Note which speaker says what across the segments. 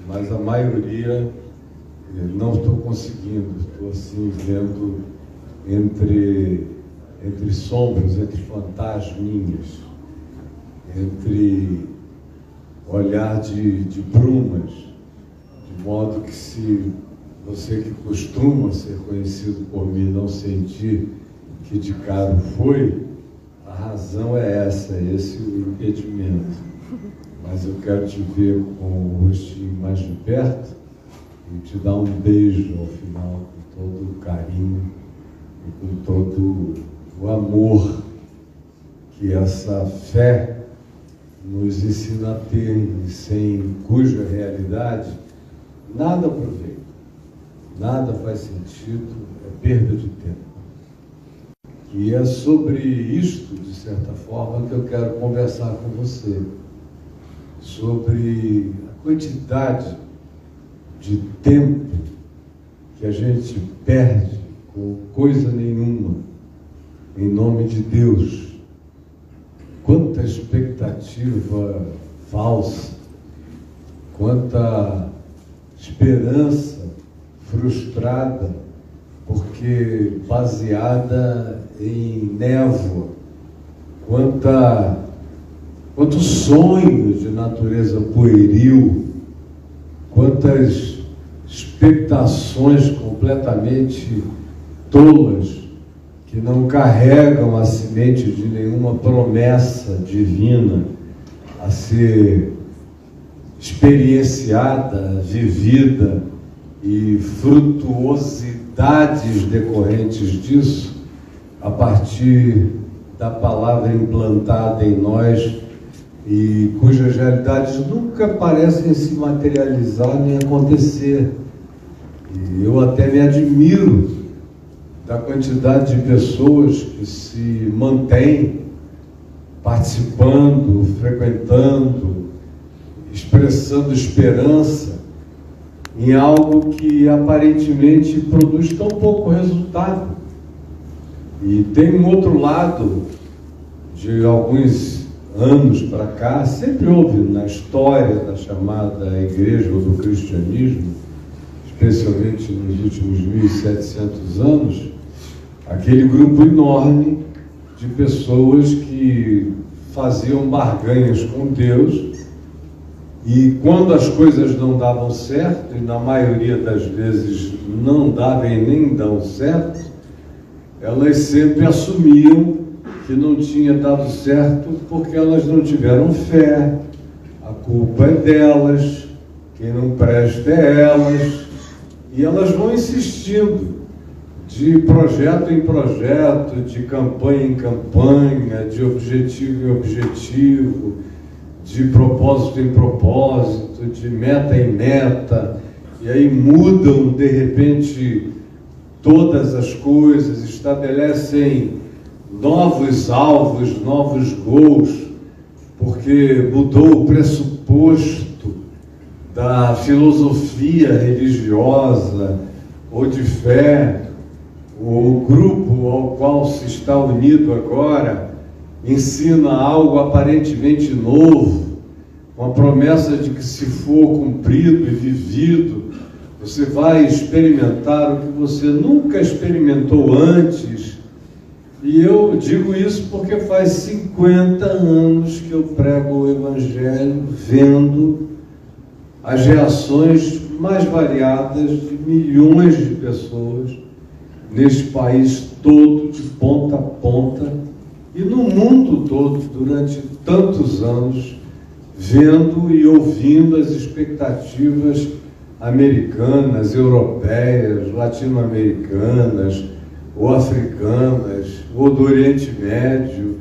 Speaker 1: mas a maioria não estou conseguindo. Estou assim vendo entre sombras, entre fantasminhas, entre olhar de brumas, de modo que, se você que costuma ser conhecido por mim não sentir que de caro foi, a razão é essa, esse o impedimento. Mas eu quero te ver com o rostinho mais de perto e te dar um beijo ao final, com todo o carinho e com todo o amor que essa fé nos ensina a ter, e sem cuja realidade nada aproveita, nada faz sentido, é perda de tempo. E é sobre isto, de certa forma, que eu quero conversar com você, sobre a quantidade de tempo que a gente perde com coisa nenhuma, em nome de Deus. Quanta expectativa falsa, quanta esperança frustrada, porque baseada em névoa, quanto sonho de natureza pueril, quantas expectações completamente tolas, que não carregam a semente de nenhuma promessa divina a ser experienciada, vivida, e frutuosidades decorrentes disso a partir da palavra implantada em nós e cujas realidades nunca parecem se materializar nem acontecer. E eu até me admiro da quantidade de pessoas que se mantêm participando, frequentando, expressando esperança em algo que aparentemente produz tão pouco resultado. E tem um outro lado, de alguns anos para cá, sempre houve na história da chamada igreja ou do cristianismo, especialmente nos últimos 1.700 anos, aquele grupo enorme de pessoas que faziam barganhas com Deus, e quando as coisas não davam certo, e na maioria das vezes não davam e nem dão certo, elas sempre assumiam que não tinha dado certo porque elas não tiveram fé, a culpa é delas, quem não presta é elas, e elas vão insistindo, de projeto em projeto, de campanha em campanha, de objetivo em objetivo, de propósito em propósito, de meta em meta, e aí mudam de repente todas as coisas, estabelecem novos alvos, novos gols, porque mudou o pressuposto da filosofia religiosa ou de fé. O grupo ao qual se está unido agora ensina algo aparentemente novo, com a promessa de que, se for cumprido e vivido, você vai experimentar o que você nunca experimentou antes. E eu digo isso porque faz 50 anos que eu prego o Evangelho, vendo as reações mais variadas de milhões de pessoas neste país todo, de ponta a ponta, e no mundo todo, durante tantos anos, vendo e ouvindo as expectativas americanas, europeias, latino-americanas, ou africanas, ou do Oriente Médio,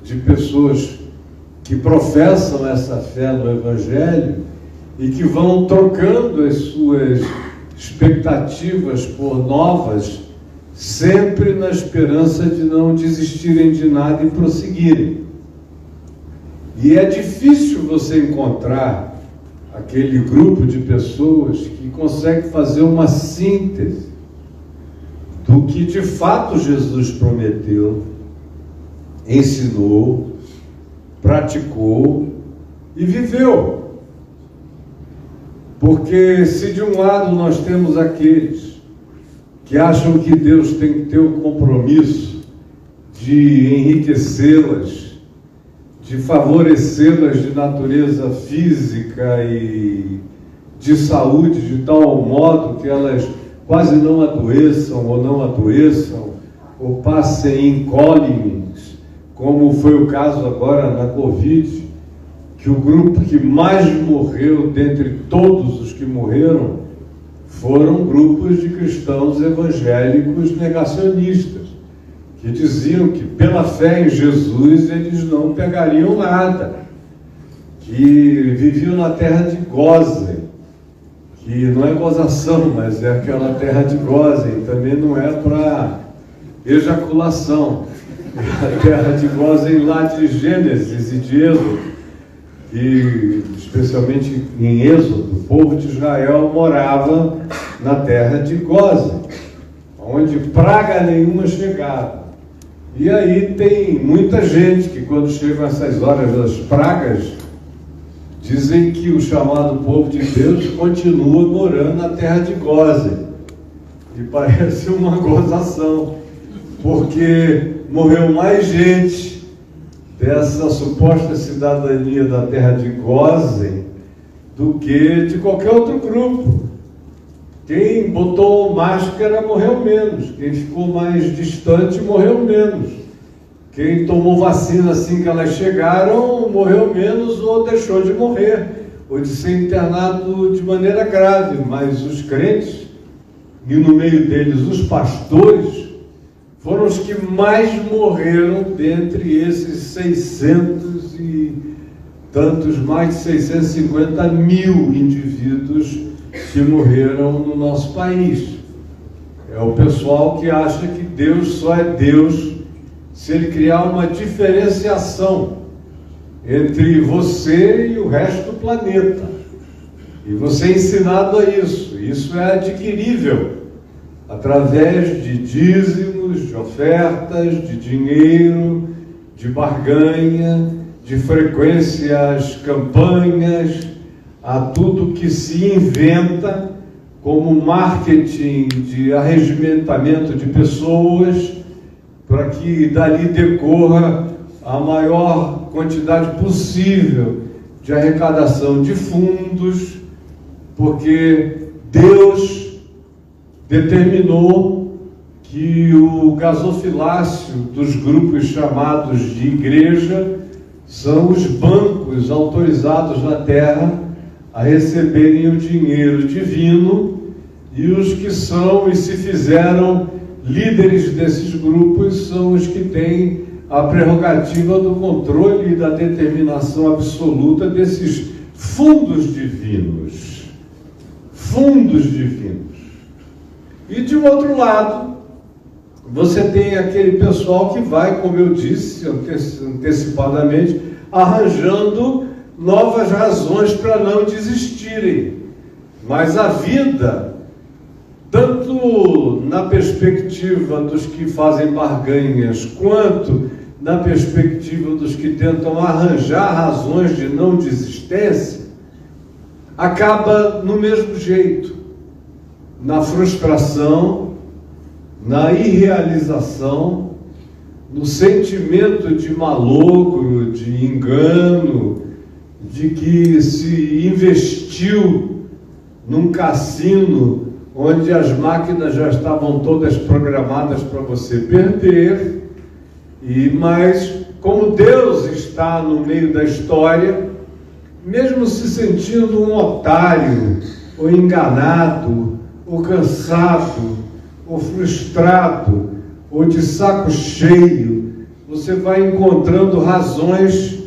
Speaker 1: de pessoas que professam essa fé no Evangelho e que vão trocando as suas expectativas por novas, sempre na esperança de não desistirem de nada e prosseguirem. E é difícil você encontrar aquele grupo de pessoas que consegue fazer uma síntese do que de fato Jesus prometeu, ensinou, praticou e viveu. Porque se de um lado nós temos aqueles que acham que Deus tem que ter o compromisso de enriquecê-las, de favorecê-las de natureza física e de saúde, de tal modo que elas quase não adoeçam ou passem incólumes, como foi o caso agora na Covid, que o grupo que mais morreu dentre todos os que morreram foram grupos de cristãos evangélicos negacionistas, que diziam que pela fé em Jesus eles não pegariam nada, que viviam na terra de Gósen, que não é gozação, mas é aquela terra de Gósen, também não é para ejaculação, é a terra de Gósen lá de Gênesis e de Êxodo, e especialmente em Êxodo, o povo de Israel morava na terra de Gósen, onde praga nenhuma chegava. E aí tem muita gente que, quando chegam essas horas das pragas, dizem que o chamado povo de Deus continua morando na terra de Gósen. E parece uma gozação, porque morreu mais gente dessa suposta cidadania da terra de Gósen do que de qualquer outro grupo. Quem botou máscara morreu menos, quem ficou mais distante morreu menos, quem tomou vacina assim que elas chegaram morreu menos ou deixou de morrer, ou de ser internado de maneira grave. Mas os crentes, e no meio deles os pastores, foram os que mais morreram dentre esses 600 e tantos, mais de 650 mil indivíduos que morreram no nosso país. É o pessoal que acha que Deus só é Deus se ele criar uma diferenciação entre você e o resto do planeta. E você é ensinado a isso. Isso é adquirível através de dízimos, de ofertas, de dinheiro, de barganha, de frequências, campanhas, a tudo que se inventa como marketing de arregimentamento de pessoas, para que dali decorra a maior quantidade possível de arrecadação de fundos, porque Deus determinou que o gasofilácio dos grupos chamados de igreja são os bancos autorizados na terra a receberem o dinheiro divino, e os que são e se fizeram líderes desses grupos são os que têm a prerrogativa do controle e da determinação absoluta desses fundos divinos. Fundos divinos. E de outro lado, você tem aquele pessoal que vai, como eu disse antecipadamente, arranjando novas razões para não desistirem. Mas a vida, tanto na perspectiva dos que fazem barganhas, quanto na perspectiva dos que tentam arranjar razões de não desistência, acaba no mesmo jeito, na frustração, na irrealização, no sentimento de malogro, de engano, de que se investiu num cassino onde as máquinas já estavam todas programadas para você perder, mas como Deus está no meio da história, mesmo se sentindo um otário, ou enganado, ou cansado, ou frustrado, ou de saco cheio, você vai encontrando razões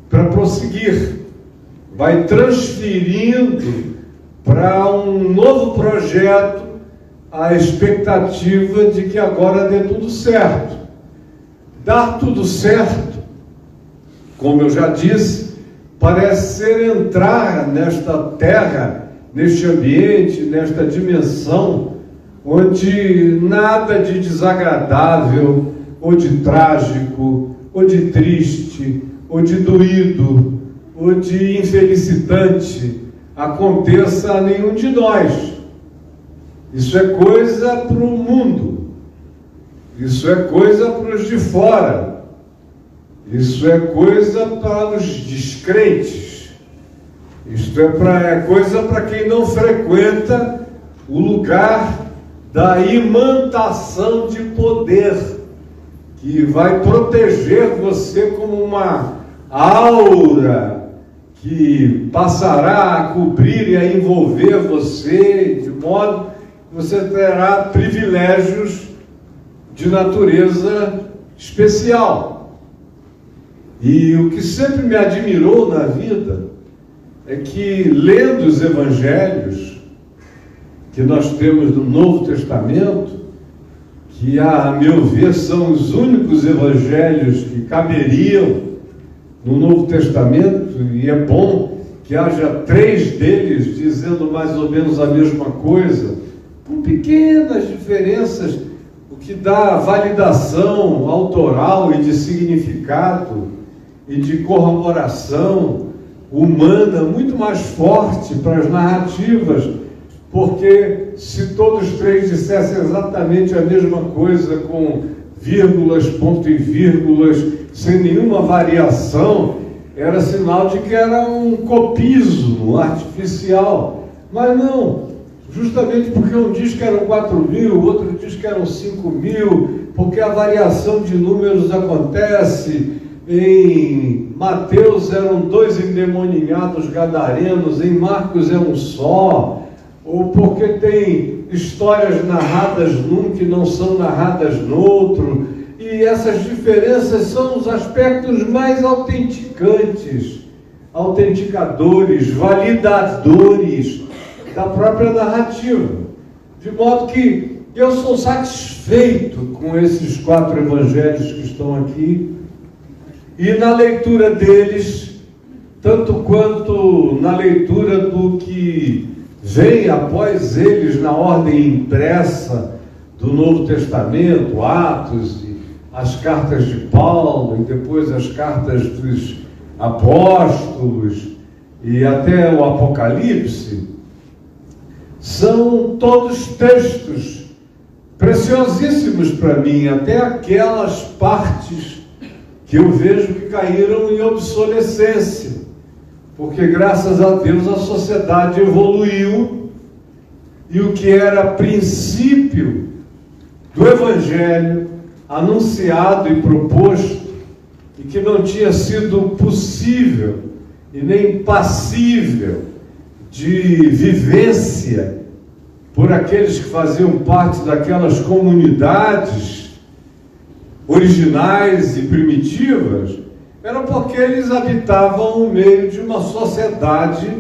Speaker 1: para prosseguir, vai transferindo para um novo projeto a expectativa de que agora dê tudo certo. Dar tudo certo, como eu já disse, parece ser entrar nesta terra, neste ambiente, nesta dimensão, onde nada de desagradável, ou de trágico, ou de triste, ou de doído, ou de infelicitante aconteça a nenhum de nós. Isso é coisa para o mundo, isso é coisa para os de fora, isso é coisa para os descrentes, isto é coisa para quem não frequenta o lugar da imantação de poder, que vai proteger você como uma aura que passará a cobrir e a envolver você, de modo que você terá privilégios de natureza especial. E o que sempre me admirou na vida é que, lendo os evangelhos que nós temos no Novo Testamento, que, a meu ver, são os únicos evangelhos que caberiam no Novo Testamento, e é bom que haja 3 deles dizendo mais ou menos a mesma coisa, com pequenas diferenças, o que dá validação autoral e de significado e de corroboração humana muito mais forte para as narrativas, porque se todos 3 dissessem exatamente a mesma coisa, com vírgulas, ponto e vírgulas, sem nenhuma variação, era sinal de que era um copismo artificial. Mas não, justamente porque um diz que eram 4.000, o outro diz que eram 5.000, porque a variação de números acontece. Em Mateus eram 2 endemoninhados gadarenos, em Marcos é um só, ou porque tem histórias narradas num que não são narradas no outro, e essas diferenças são os aspectos mais autenticantes, autenticadores, validadores da própria narrativa. De modo que eu sou satisfeito com esses 4 evangelhos que estão aqui, e na leitura deles, tanto quanto na leitura do que vem após eles na ordem impressa do Novo Testamento, Atos, as cartas de Paulo, e depois as cartas dos apóstolos, e até o Apocalipse, são todos textos preciosíssimos para mim, até aquelas partes que eu vejo que caíram em obsolescência, porque graças a Deus a sociedade evoluiu, e o que era princípio do Evangelho anunciado e proposto, e que não tinha sido possível e nem passível de vivência por aqueles que faziam parte daquelas comunidades originais e primitivas, era porque eles habitavam no meio de uma sociedade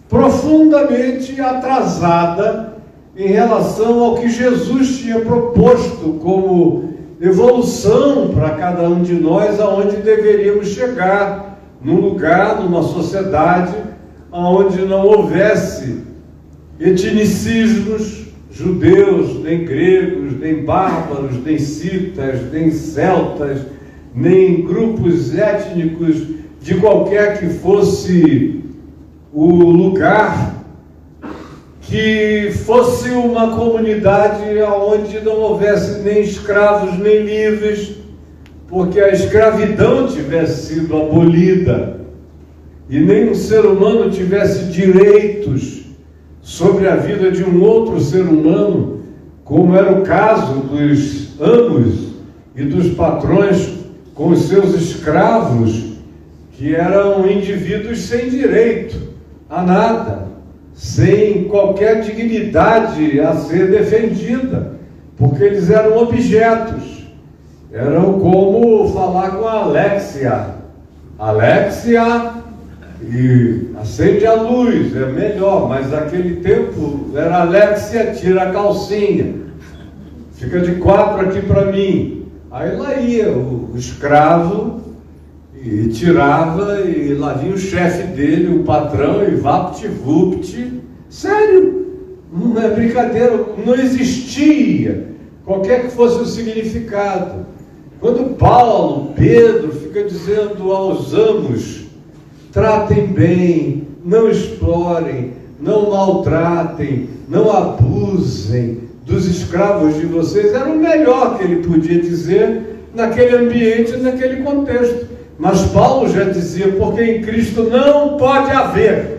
Speaker 1: profundamente atrasada em relação ao que Jesus tinha proposto como evolução para cada um de nós, aonde deveríamos chegar, num lugar, numa sociedade onde não houvesse etnicismos, judeus, nem gregos, nem bárbaros, nem citas, nem celtas, nem grupos étnicos de qualquer que fosse o lugar, que fosse uma comunidade onde não houvesse nem escravos nem livres, porque a escravidão tivesse sido abolida e nenhum ser humano tivesse direitos sobre a vida de um outro ser humano, como era o caso dos amos e dos patrões com os seus escravos, que eram indivíduos sem direito a nada, sem qualquer dignidade a ser defendida, porque eles eram objetos. Eram como falar com a Alexia. Alexia, e acende a luz, é melhor, mas naquele tempo era Alexia, tira a calcinha, fica de 4 aqui para mim. Aí lá ia o escravo e tirava, e lá vinha o chefe dele, o patrão, e vapt-vupt. Sério, não é brincadeira, não existia qualquer que fosse o significado. Quando Paulo, Pedro fica dizendo aos amos, tratem bem, não explorem, não maltratem, não abusem dos escravos de vocês, era o melhor que ele podia dizer naquele ambiente, naquele contexto. Mas Paulo já dizia, porque em Cristo não pode haver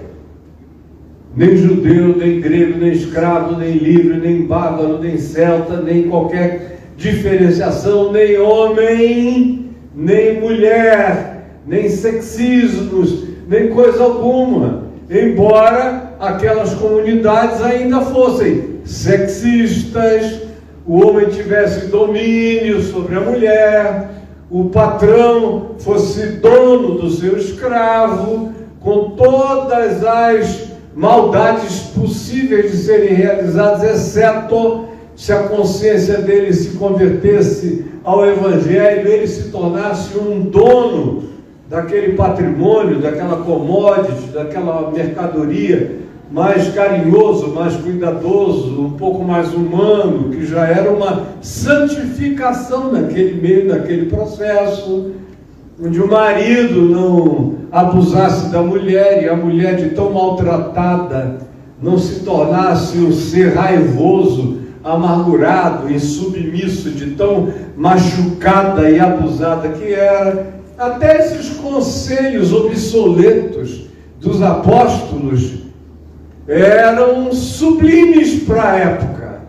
Speaker 1: nem judeu, nem grego, nem escravo, nem livre, nem bárbaro, nem celta, nem qualquer diferenciação, nem homem, nem mulher, nem sexismos, nem coisa alguma. Embora aquelas comunidades ainda fossem sexistas, o homem tivesse domínio sobre a mulher, o patrão fosse dono do seu escravo, com todas as maldades possíveis de serem realizadas, exceto se a consciência dele se convertesse ao Evangelho, ele se tornasse um dono daquele patrimônio, daquela commodity, daquela mercadoria, mais carinhoso, mais cuidadoso, um pouco mais humano, que já era uma santificação naquele meio, naquele processo, onde o marido não abusasse da mulher e a mulher, de tão maltratada, não se tornasse um ser raivoso, amargurado, insubmisso, de tão machucada e abusada que era. Até esses conselhos obsoletos dos apóstolos eram sublimes para a época,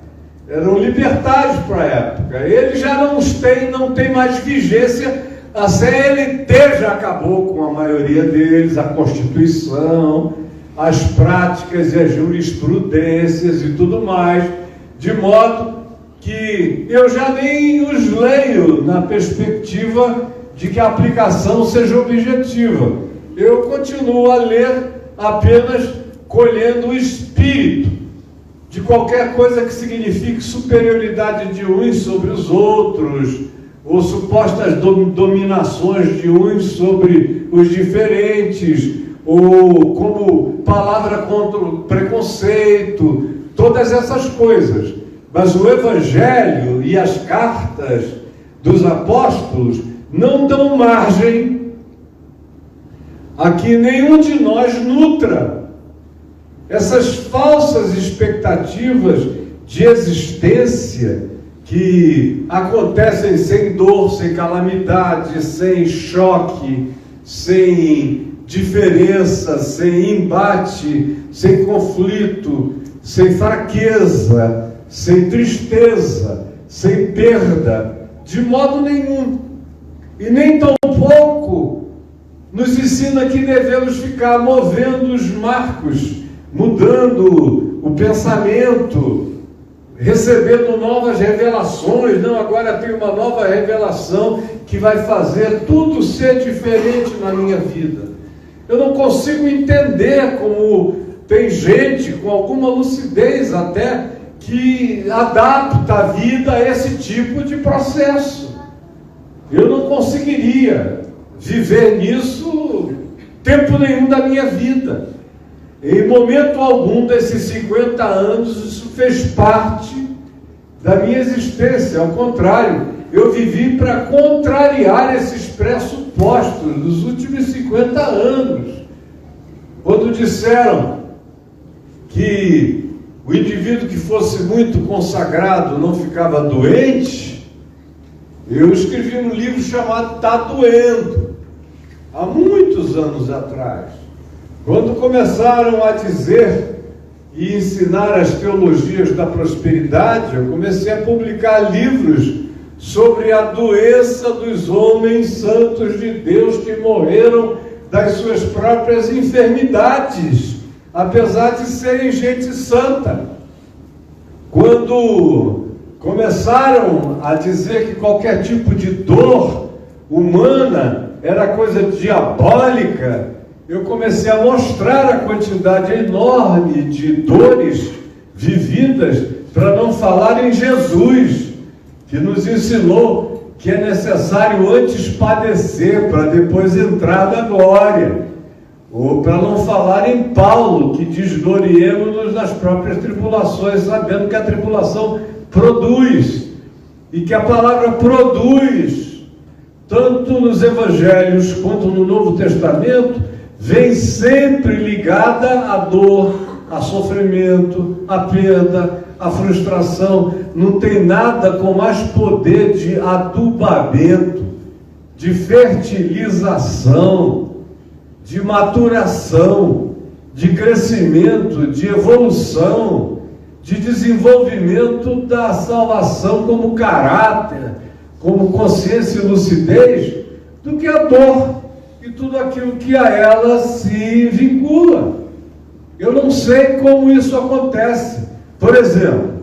Speaker 1: eram libertários para a época. Eles já não têm mais vigência, a CLT já acabou com a maioria deles, a Constituição, as práticas e as jurisprudências e tudo mais, de modo que eu já nem os leio na perspectiva de que a aplicação seja objetiva. Eu continuo a ler apenas colhendo o espírito de qualquer coisa que signifique superioridade de uns sobre os outros, ou supostas dominações de uns sobre os diferentes, ou como palavra contra o preconceito, todas essas coisas. Mas o Evangelho e as cartas dos apóstolos não dão margem a que nenhum de nós nutra essas falsas expectativas de existência que acontecem sem dor, sem calamidade, sem choque, sem diferença, sem embate, sem conflito, sem fraqueza, sem tristeza, sem perda, de modo nenhum. E nem tampouco nos ensina que devemos ficar movendo os marcos, mudando o pensamento, recebendo novas revelações. Não, agora tem uma nova revelação que vai fazer tudo ser diferente na minha vida. Eu não consigo entender como tem gente com alguma lucidez até que adapta a vida a esse tipo de processo. Eu não conseguiria viver nisso tempo nenhum da minha vida. Em momento algum desses 50 anos, isso fez parte da minha existência. Ao contrário, eu vivi para contrariar esses pressupostos dos últimos 50 anos. Quando disseram que o indivíduo que fosse muito consagrado não ficava doente, eu escrevi um livro chamado Tá Doendo, há muitos anos atrás. Quando começaram a dizer e ensinar as teologias da prosperidade, eu comecei a publicar livros sobre a doença dos homens santos de Deus que morreram das suas próprias enfermidades, apesar de serem gente santa. Quando começaram a dizer que qualquer tipo de dor humana era coisa diabólica, eu comecei a mostrar a quantidade enorme de dores vividas, para não falar em Jesus, que nos ensinou que é necessário antes padecer, para depois entrar na glória. Ou para não falar em Paulo, que diz: gloriemo-nos nas próprias tribulações, sabendo que a tribulação produz, e que a palavra produz, tanto nos Evangelhos quanto no Novo Testamento, vem sempre ligada à dor, a sofrimento, a perda, a frustração. Não tem nada com mais poder de adubamento, de fertilização, de maturação, de crescimento, de evolução, de desenvolvimento da salvação como caráter, como consciência e lucidez, do que a dor e tudo aquilo que a ela se vincula. Eu não sei como isso acontece. Por exemplo,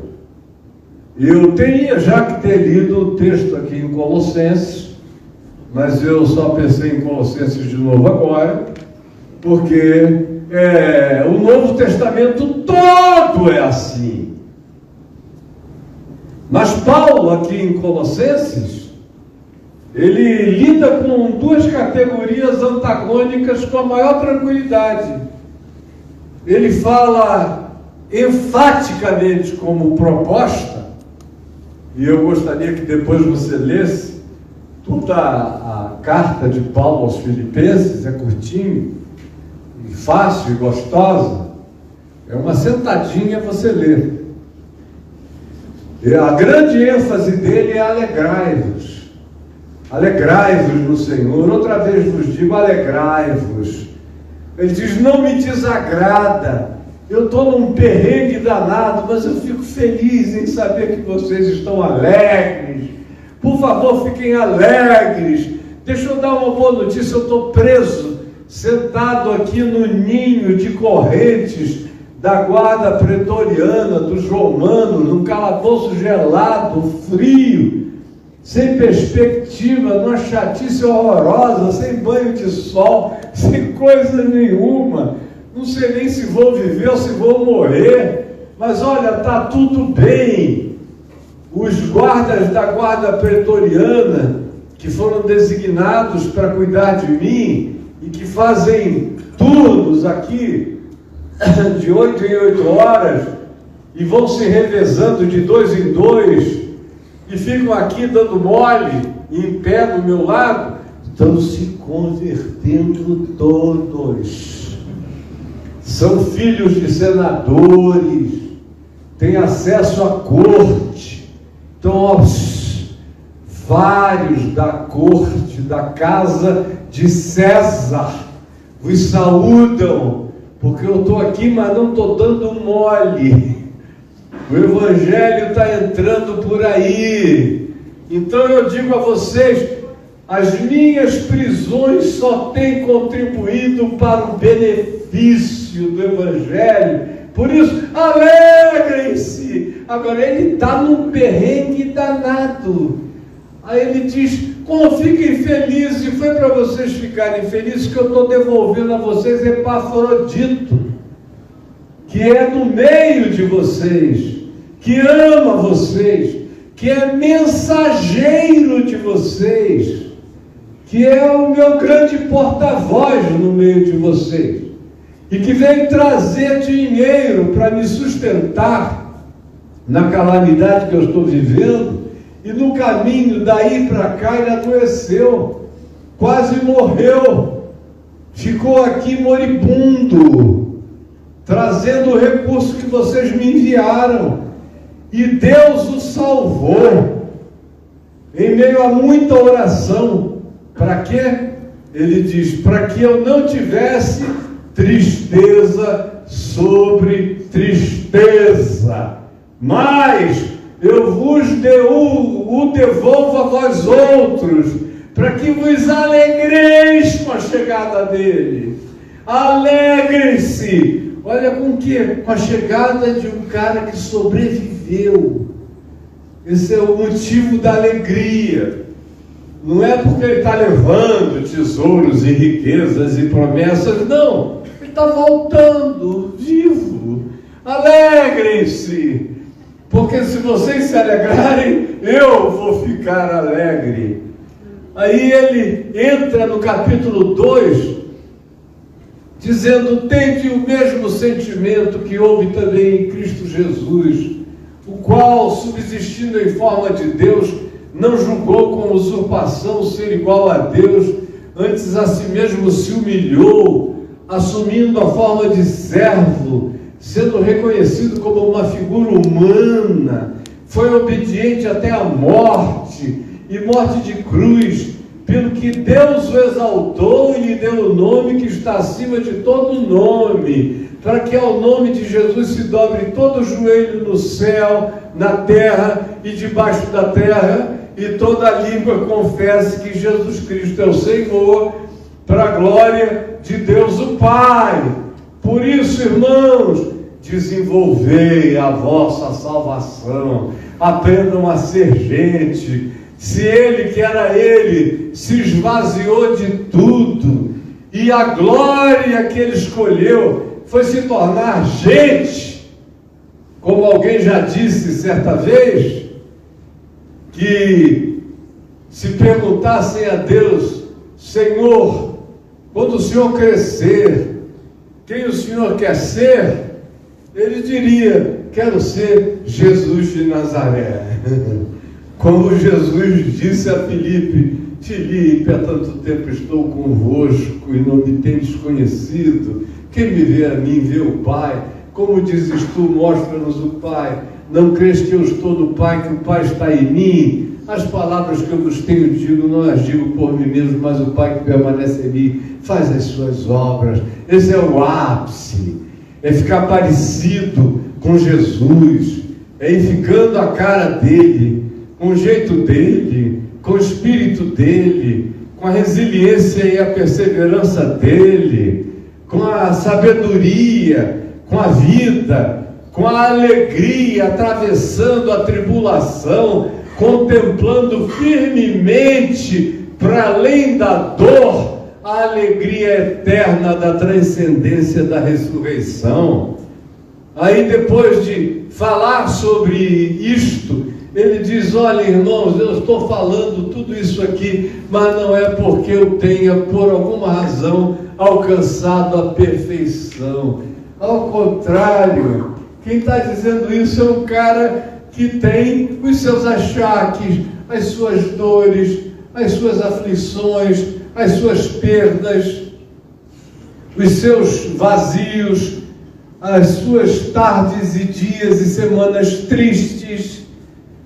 Speaker 1: eu teria já que ter lido o texto aqui em Colossenses, mas eu só pensei em Colossenses de novo agora, porque o Novo Testamento todo é assim. Mas Paulo, aqui em Colossenses, ele lida com duas categorias antagônicas com a maior tranquilidade. Ele fala enfaticamente como proposta, e eu gostaria que depois você lesse toda a carta de Paulo aos Filipenses, é curtinho, e fácil e gostosa, é uma sentadinha você lê. E a grande ênfase dele é alegrai-vos. Alegrai-vos no Senhor. Outra vez vos digo, alegrai-vos. Ele diz, não me desagrada. Eu estou num perrengue danado, mas eu fico feliz em saber que vocês estão alegres. Por favor, fiquem alegres. Deixa eu dar uma boa notícia, eu estou preso, sentado aqui no ninho de correntes da guarda pretoriana, dos romanos, num calabouço gelado, frio, sem perspectiva, numa chatice horrorosa, sem banho de sol, sem coisa nenhuma. Não sei nem se vou viver ou se vou morrer, mas olha, está tudo bem. Os guardas da guarda pretoriana, que foram designados para cuidar de mim e que fazem turnos aqui de 8 em 8 horas e vão se revezando de 2 em 2 e ficam aqui dando mole em pé do meu lado, estão se convertendo todos. São filhos de senadores, têm acesso à corte. Então, vários da corte, da casa de César, vos saúdam, porque eu estou aqui, mas não estou dando mole. O Evangelho está entrando por aí. Então eu digo a vocês, as minhas prisões só têm contribuído para o benefício do Evangelho. Por isso, alegrem-se. Agora, ele está num perrengue danado. Aí ele diz, como fiquem felizes, e foi para vocês ficarem felizes que eu estou devolvendo a vocês Epafrodito, que é no meio de vocês, que ama vocês, que é mensageiro de vocês, que é o meu grande porta-voz no meio de vocês, e que vem trazer dinheiro para me sustentar na calamidade que eu estou vivendo. E no caminho daí para cá ele adoeceu, quase morreu, ficou aqui moribundo, trazendo o recurso que vocês me enviaram, e Deus o salvou, em meio a muita oração. Para quê? Ele diz, para que eu não tivesse tristeza sobre tristeza, mas eu vos o devolvo a vós outros, para que vos alegreis com a chegada dele. Alegrem-se. Olha com que? Com a chegada de um cara que sobreviveu. Esse é o motivo da alegria. Não é porque ele está levando tesouros e riquezas e promessas, não. Ele está voltando vivo. Alegrem-se. Porque se vocês se alegrarem, eu vou ficar alegre. Aí ele entra no capítulo 2, dizendo, tende o mesmo sentimento que houve também em Cristo Jesus, o qual, subsistindo em forma de Deus, não julgou com usurpação ser igual a Deus, antes a si mesmo se humilhou, assumindo a forma de servo, sendo reconhecido como uma figura humana, foi obediente até a morte, e morte de cruz, pelo que Deus o exaltou e lhe deu o nome que está acima de todo nome, para que ao nome de Jesus se dobre todo o joelho no céu, na terra e debaixo da terra, e toda língua confesse que Jesus Cristo é o Senhor, para a glória de Deus o Pai. Por isso, irmãos, desenvolvei a vossa salvação, aprendam a ser gente. Se ele, que era ele, se esvaziou de tudo, e a glória que ele escolheu foi se tornar gente, como alguém já disse certa vez, que se perguntassem a Deus: Senhor, quando o Senhor crescer, quem o Senhor quer ser? Ele diria: quero ser Jesus de Nazaré. Como Jesus disse a Filipe: Filipe, há tanto tempo estou convosco e não me tendes conhecido. Quem me vê a mim, vê o Pai. Como dizes tu, mostra-nos o Pai. Não crês que eu estou no Pai, que o Pai está em mim? As palavras que eu vos tenho digo, não as digo por mim mesmo, mas o Pai que permanece em mim faz as suas obras. Esse é o ápice. É ficar parecido com Jesus. É ir ficando a cara dele, com o jeito dele, com o espírito dele, com a resiliência e a perseverança dele, com a sabedoria, com a vida, com a alegria, atravessando a tribulação, contemplando firmemente, para além da dor, a alegria eterna da transcendência da ressurreição. Aí, depois de falar sobre isto, ele diz: olha, irmãos, eu estou falando tudo isso aqui, mas não é porque eu tenha, por alguma razão, alcançado a perfeição. Ao contrário, quem está dizendo isso é um cara que tem os seus achaques, as suas dores, as suas aflições, as suas perdas, os seus vazios, as suas tardes e dias e semanas tristes,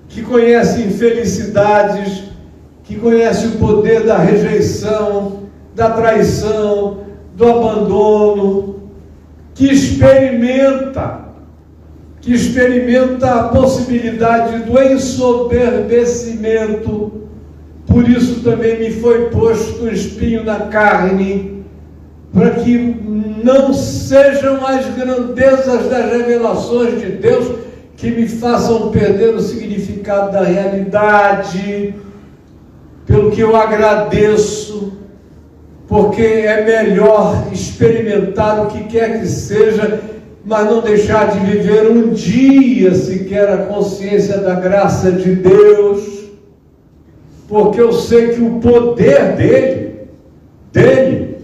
Speaker 1: que conhece infelicidades, que conhece o poder da rejeição, da traição, do abandono, que experimenta a possibilidade do ensoberbecimento. Por isso também me foi posto um espinho na carne, para que não sejam as grandezas das revelações de Deus que me façam perder o significado da realidade, pelo que eu agradeço, porque é melhor experimentar o que quer que seja, mas não deixar de viver um dia sequer a consciência da graça de Deus, porque eu sei que o poder dele,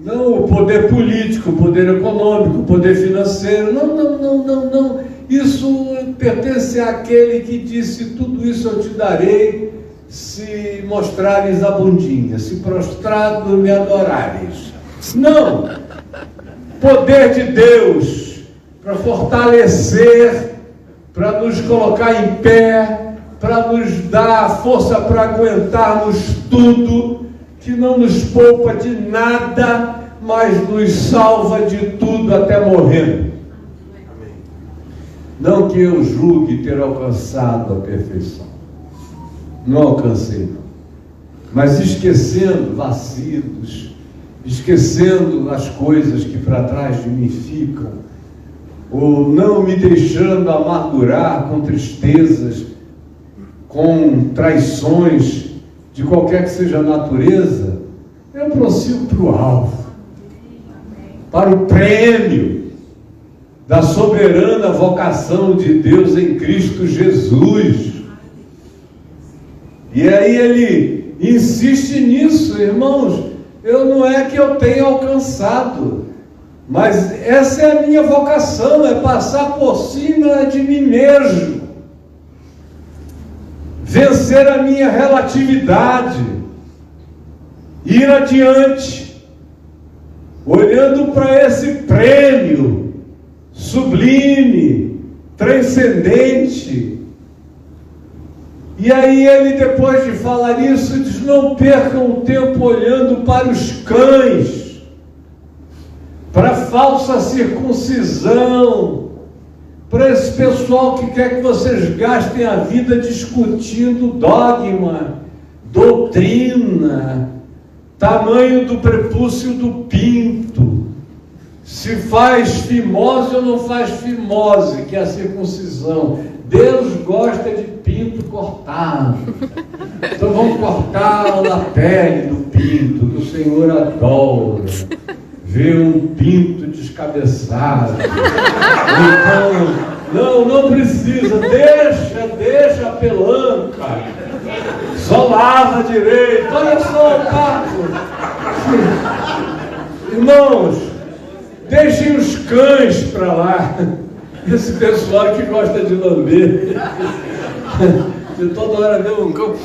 Speaker 1: não o poder político, o poder econômico, o poder financeiro, não, isso pertence àquele que disse: tudo isso eu te darei, se mostrares a bundinha, se prostrado me adorares. Não! Poder de Deus para fortalecer, para nos colocar em pé, para nos dar força para aguentarmos tudo, que não nos poupa de nada, mas nos salva de tudo até morrer. Não que eu julgue ter alcançado a perfeição. Não alcancei, não. Mas esquecendo vacilos, esquecendo as coisas que para trás de mim ficam, ou não me deixando amargurar com tristezas, com traições, de qualquer que seja a natureza, eu prossigo para o alvo, para o prêmio da soberana vocação de Deus em Cristo Jesus. E aí ele insiste nisso, irmãos. Não é que eu tenha alcançado, mas essa é a minha vocação, é passar por cima de mim mesmo, vencer a minha relatividade, ir adiante, olhando para esse prêmio sublime, transcendente. E aí ele, depois de falar isso, diz: não percam o tempo olhando para os cães, para a falsa circuncisão, para esse pessoal que quer que vocês gastem a vida discutindo dogma, doutrina, tamanho do prepúcio do pinto, se faz fimose ou não faz fimose, que é a circuncisão. Deus gosta de pinto cortado, então vamos cortar a pele do pinto, que o Senhor adora ver um pinto descabeçado. Então, não precisa, deixa a pelanca, só lava direito. Olha só o papo. Irmãos, deixem os cães para lá, esse pessoal que gosta de lamber, de toda hora vê um cão.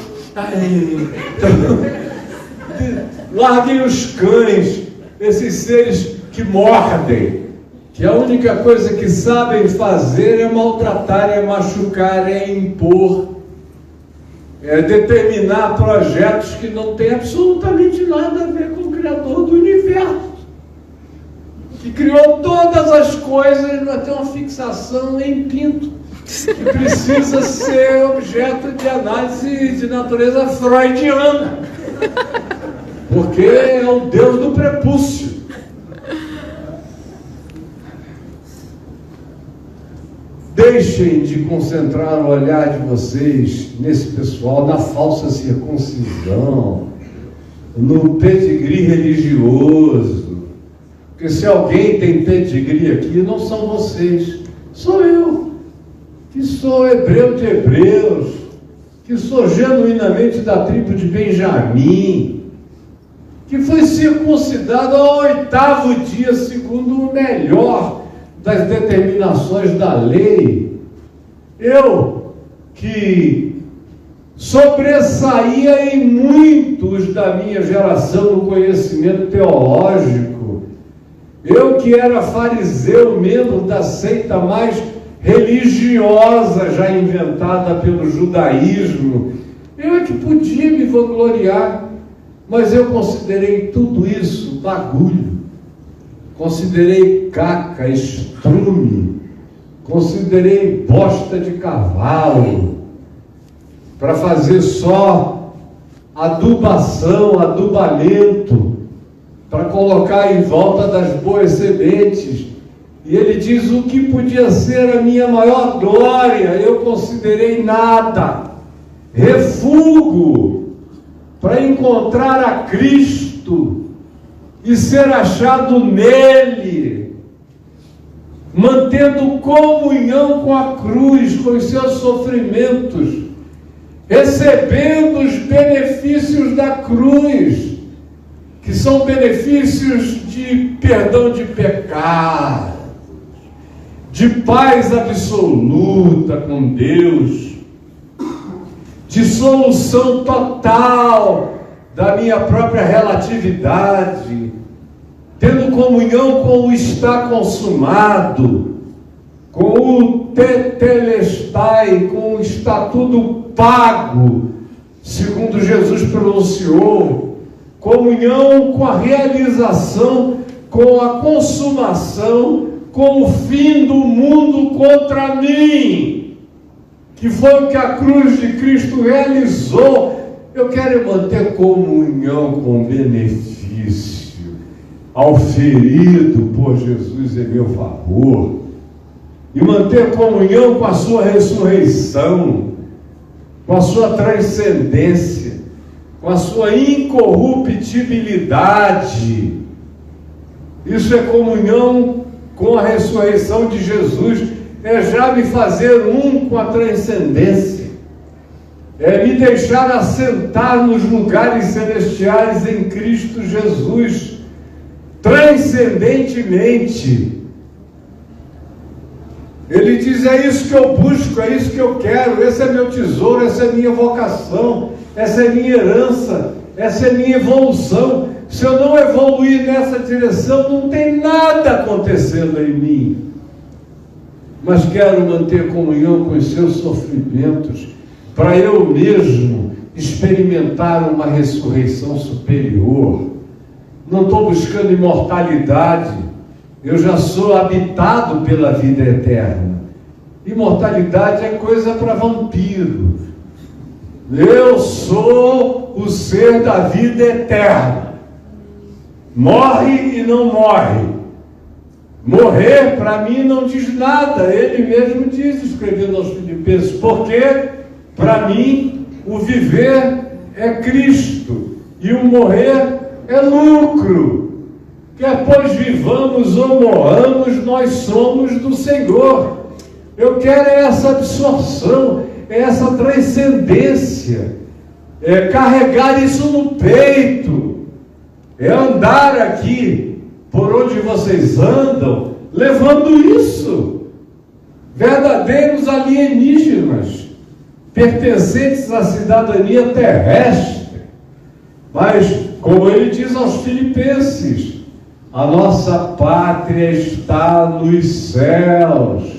Speaker 1: Larguem os cães, esses seres que mordem, que a única coisa que sabem fazer é maltratar, é machucar, é impor, é determinar projetos que não têm absolutamente nada a ver com o Criador do universo, que criou todas as coisas, vai ter uma fixação em pinto, que precisa ser objeto de análise de natureza freudiana, porque é o Deus do prepúcio. Deixem de concentrar o olhar de vocês nesse pessoal, na falsa circuncisão, no pedigree religioso. Porque se alguém tem pedigree aqui, não são vocês, sou eu, que sou hebreu de hebreus, que sou genuinamente da tribo de Benjamim, que foi circuncidado ao 8º dia, segundo o melhor das determinações da lei. Eu, que sobressaía em muitos da minha geração no conhecimento teológico, eu que era fariseu, membro da seita mais religiosa já inventada pelo judaísmo, eu é que podia me vangloriar, mas eu considerei tudo isso bagulho. Considerei caca, estrume, considerei bosta de cavalo, para fazer só adubação, adubamento, para colocar em volta das boas sementes. E ele diz: o que podia ser a minha maior glória, eu considerei nada, refúgio para encontrar a Cristo e ser achado nele, mantendo comunhão com a cruz, com os seus sofrimentos, recebendo os benefícios da cruz, que são benefícios de perdão de pecado, de paz absoluta com Deus, de solução total da minha própria relatividade, tendo comunhão com o está consumado, com o tetelestai, com o está tudo pago, segundo Jesus pronunciou, comunhão com a realização, com a consumação, com o fim do mundo contra mim, que foi o que a cruz de Cristo realizou. Eu quero manter comunhão com benefício auferido por Jesus em meu favor, e manter comunhão com a sua ressurreição, com a sua transcendência, com a sua incorruptibilidade. Isso é comunhão com a ressurreição de Jesus, é já me fazer um com a transcendência, é me deixar assentar nos lugares celestiais em Cristo Jesus, transcendentemente. Ele diz: é isso que eu busco, é isso que eu quero, esse é meu tesouro, essa é minha vocação, essa é minha herança, essa é minha evolução. Se eu não evoluir nessa direção, não tem nada acontecendo em mim. Mas quero manter comunhão com os seus sofrimentos, para eu mesmo experimentar uma ressurreição superior. Não estou buscando imortalidade, eu já sou habitado pela vida eterna. Imortalidade é coisa para vampiro. Eu sou o ser da vida eterna. Morre e não morre. Morrer para mim não diz nada. Ele mesmo diz, escrevendo aos Filipenses, porque para mim o viver é Cristo e o morrer é lucro. Quer pois vivamos ou morramos, nós somos do Senhor. Eu quero essa absorção, essa transcendência, carregar isso no peito, andar aqui por onde vocês andam, levando isso, verdadeiros alienígenas, pertencentes à cidadania terrestre. Mas, como ele diz aos Filipenses, a nossa pátria está nos céus.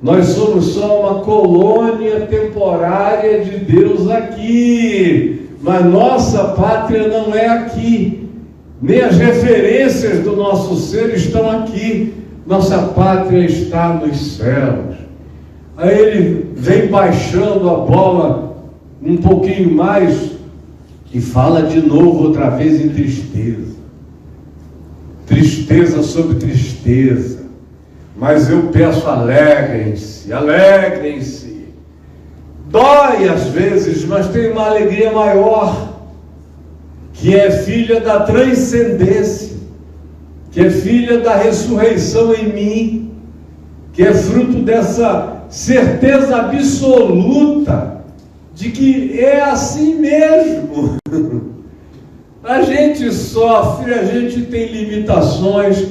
Speaker 1: Nós somos só uma colônia temporária de Deus aqui, mas nossa pátria não é aqui, nem as referências do nosso ser estão aqui. Nossa pátria está nos céus. Aí ele vem baixando a bola um pouquinho mais e fala de novo outra vez em tristeza. Tristeza sobre tristeza. Mas eu peço, alegrem-se, alegrem-se. Dói às vezes, mas tem uma alegria maior, que é filha da transcendência, que é filha da ressurreição em mim, que é fruto dessa certeza absoluta de que é assim mesmo. A gente sofre, a gente tem limitações,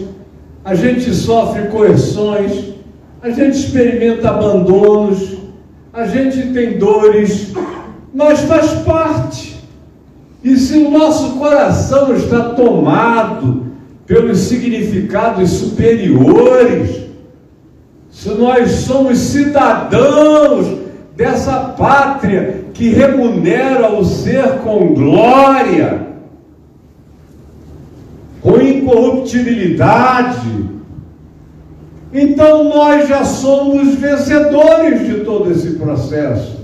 Speaker 1: a gente sofre coerções, a gente experimenta abandonos, a gente tem dores, mas faz parte. E se o nosso coração está tomado pelos significados superiores, se nós somos cidadãos dessa pátria que remunera o ser com glória, com incorruptibilidade, então nós já somos vencedores de todo esse processo.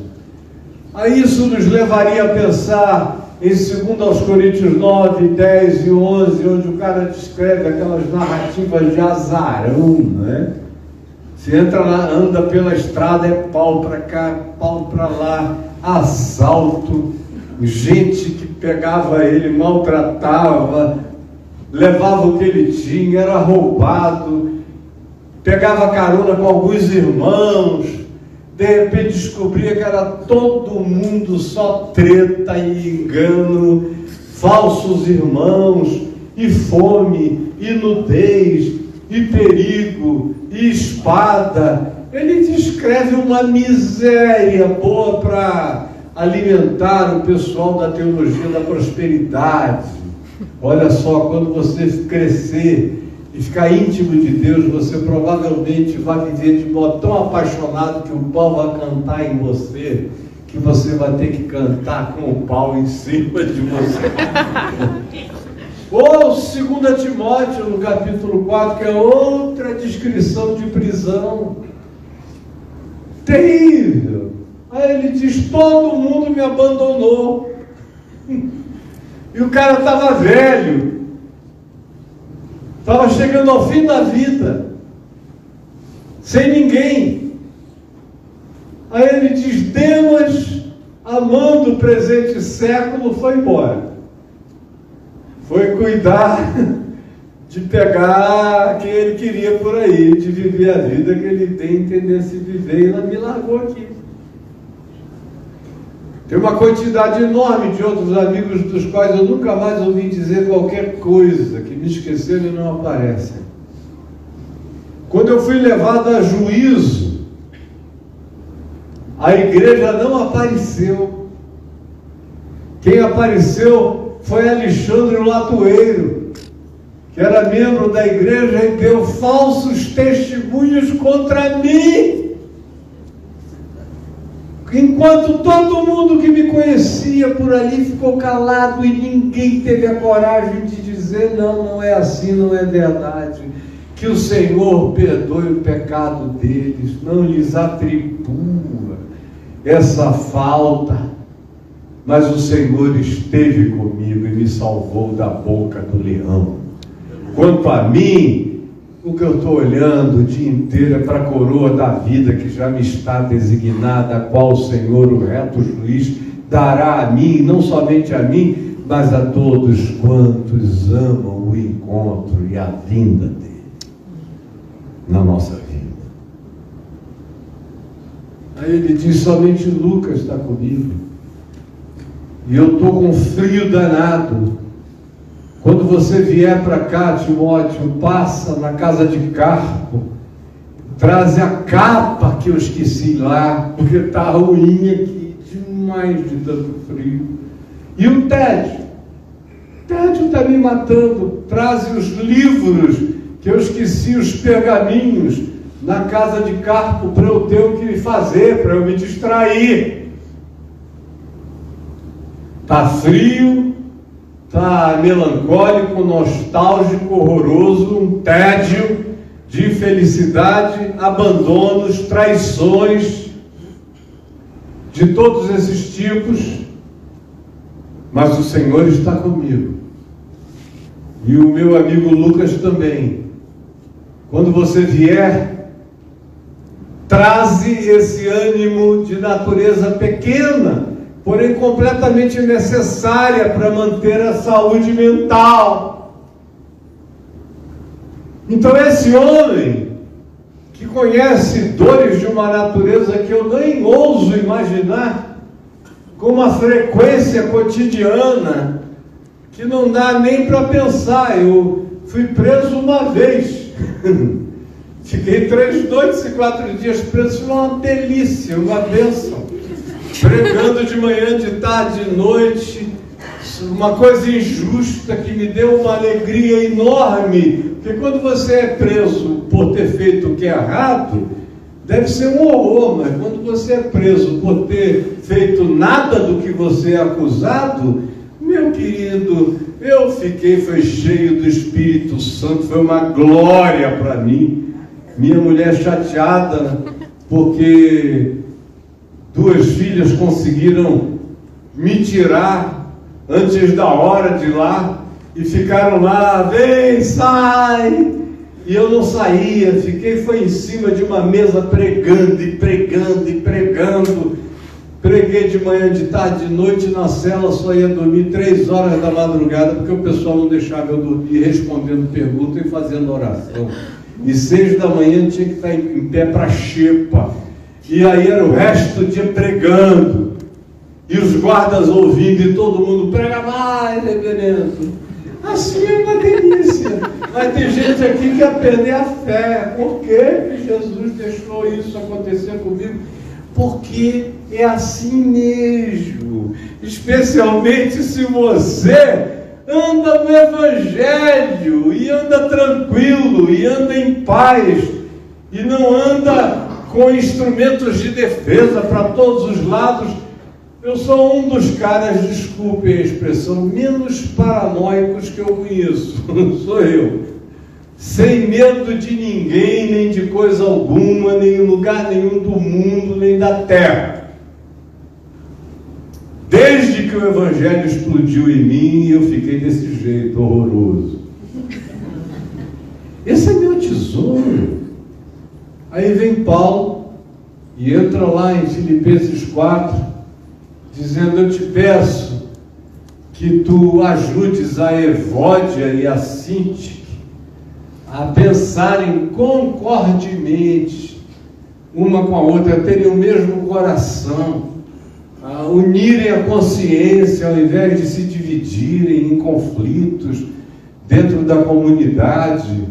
Speaker 1: Aí isso nos levaria a pensar em 2 Coríntios 9, 10 e 11, onde o cara descreve aquelas narrativas de azarão, né? Você entra lá, anda pela estrada, é pau para cá, pau para lá, assalto, gente que pegava ele, maltratava, levava o que ele tinha, era roubado, pegava carona com alguns irmãos, de repente descobria que era todo mundo só treta e engano, falsos irmãos, e fome, e nudez, e perigo, e espada. Ele descreve uma miséria boa para alimentar o pessoal da teologia da prosperidade. Olha só, quando você crescer e ficar íntimo de Deus, você provavelmente vai viver de modo tão apaixonado que o pau vai cantar em você, que você vai ter que cantar com o pau em cima de você. Ou 2 Timóteo, no capítulo 4, que é outra descrição de prisão. Terrível. Aí ele diz, todo mundo me abandonou. E o cara estava velho, estava chegando ao fim da vida, sem ninguém. Aí ele diz, Demas, amando o presente século, foi embora. Foi cuidar de pegar quem ele queria por aí, de viver a vida que ele tem tendência de viver, e ela me largou aqui. Tem uma quantidade enorme de outros amigos dos quais eu nunca mais ouvi dizer qualquer coisa, que me esqueceram e não aparecem. Quando eu fui levado a juízo, a igreja não apareceu. Quem apareceu foi Alexandre Latoeiro, que era membro da igreja e deu falsos testemunhos contra mim. Enquanto todo mundo que me conhecia por ali ficou calado e ninguém teve a coragem de dizer: não é assim, não é verdade. Que o Senhor perdoe o pecado deles, não lhes atribua essa falta. Mas o Senhor esteve comigo e me salvou da boca do leão. Quanto a mim, o que eu estou olhando o dia inteiro é para a coroa da vida que já me está designada, a qual o Senhor, o reto juiz, dará a mim, não somente a mim, mas a todos quantos amam o encontro e a vinda dele na nossa vida. Aí ele diz: somente Lucas está comigo, e eu estou com frio danado. Quando você vier para cá, Timóteo, passa na casa de Carpo, traz a capa que eu esqueci lá, porque está ruim aqui, demais de tanto frio. E o tédio está me matando. Traz os livros que eu esqueci, os pergaminhos, na casa de Carpo, para eu ter o que fazer, para eu me distrair. Está frio, está melancólico, nostálgico, horroroso, um tédio de infelicidade, abandonos, traições, de todos esses tipos. Mas o Senhor está comigo, e o meu amigo Lucas também. Quando você vier, traze esse ânimo de natureza pequena, porém completamente necessária para manter a saúde mental. Então esse homem, que conhece dores de uma natureza que eu nem ouso imaginar, com uma frequência cotidiana, que não dá nem para pensar. Eu fui preso uma vez, fiquei 3 noites e 4 dias preso, foi uma delícia, uma bênção. Pregando de manhã, de tarde, de noite, uma coisa injusta que me deu uma alegria enorme, porque quando você é preso por ter feito o que é errado, deve ser um horror, mas quando você é preso por ter feito nada do que você é acusado, meu querido, foi cheio do Espírito Santo, foi uma glória para mim. Minha mulher chateada, porque 2 filhas conseguiram me tirar antes da hora de lá, e ficaram lá: vem, sai, e eu não saía, foi em cima de uma mesa pregando e pregando e pregando. Preguei de manhã, de tarde, de noite, na cela só ia dormir 3 horas da madrugada, porque o pessoal não deixava eu dormir, respondendo perguntas e fazendo oração. E 6 da manhã tinha que estar em pé para xepa. E aí era o resto do dia pregando, e os guardas ouvindo, e todo mundo: prega mais, reverendo. Assim é uma delícia. Mas tem gente aqui que quer perder a fé. Por que Jesus deixou isso acontecer comigo? Porque é assim mesmo. Especialmente se você anda no Evangelho, e anda tranquilo, e anda em paz, e não anda com instrumentos de defesa para todos os lados. Eu sou um dos caras, desculpem a expressão, menos paranoicos que eu conheço. Sou eu. Sem medo de ninguém, nem de coisa alguma, nem em lugar nenhum do mundo, nem da terra. Desde que o Evangelho explodiu em mim, eu fiquei desse jeito horroroso. Esse é meu tesouro. Aí vem Paulo e entra lá em Filipenses 4, dizendo: eu te peço que tu ajudes a Evódia e a Sintique a pensarem concordemente uma com a outra, a terem o mesmo coração, a unirem a consciência ao invés de se dividirem em conflitos dentro da comunidade.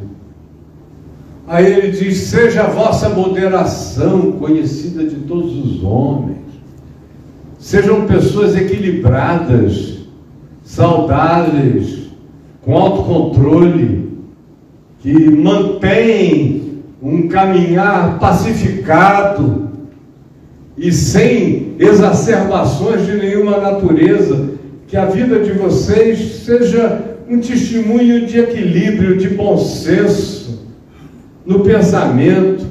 Speaker 1: Aí ele diz: seja a vossa moderação conhecida de todos os homens. Sejam pessoas equilibradas, saudáveis, com autocontrole, que mantêm um caminhar pacificado e sem exacerbações de nenhuma natureza, que a vida de vocês seja um testemunho de equilíbrio, de bom senso, no pensamento,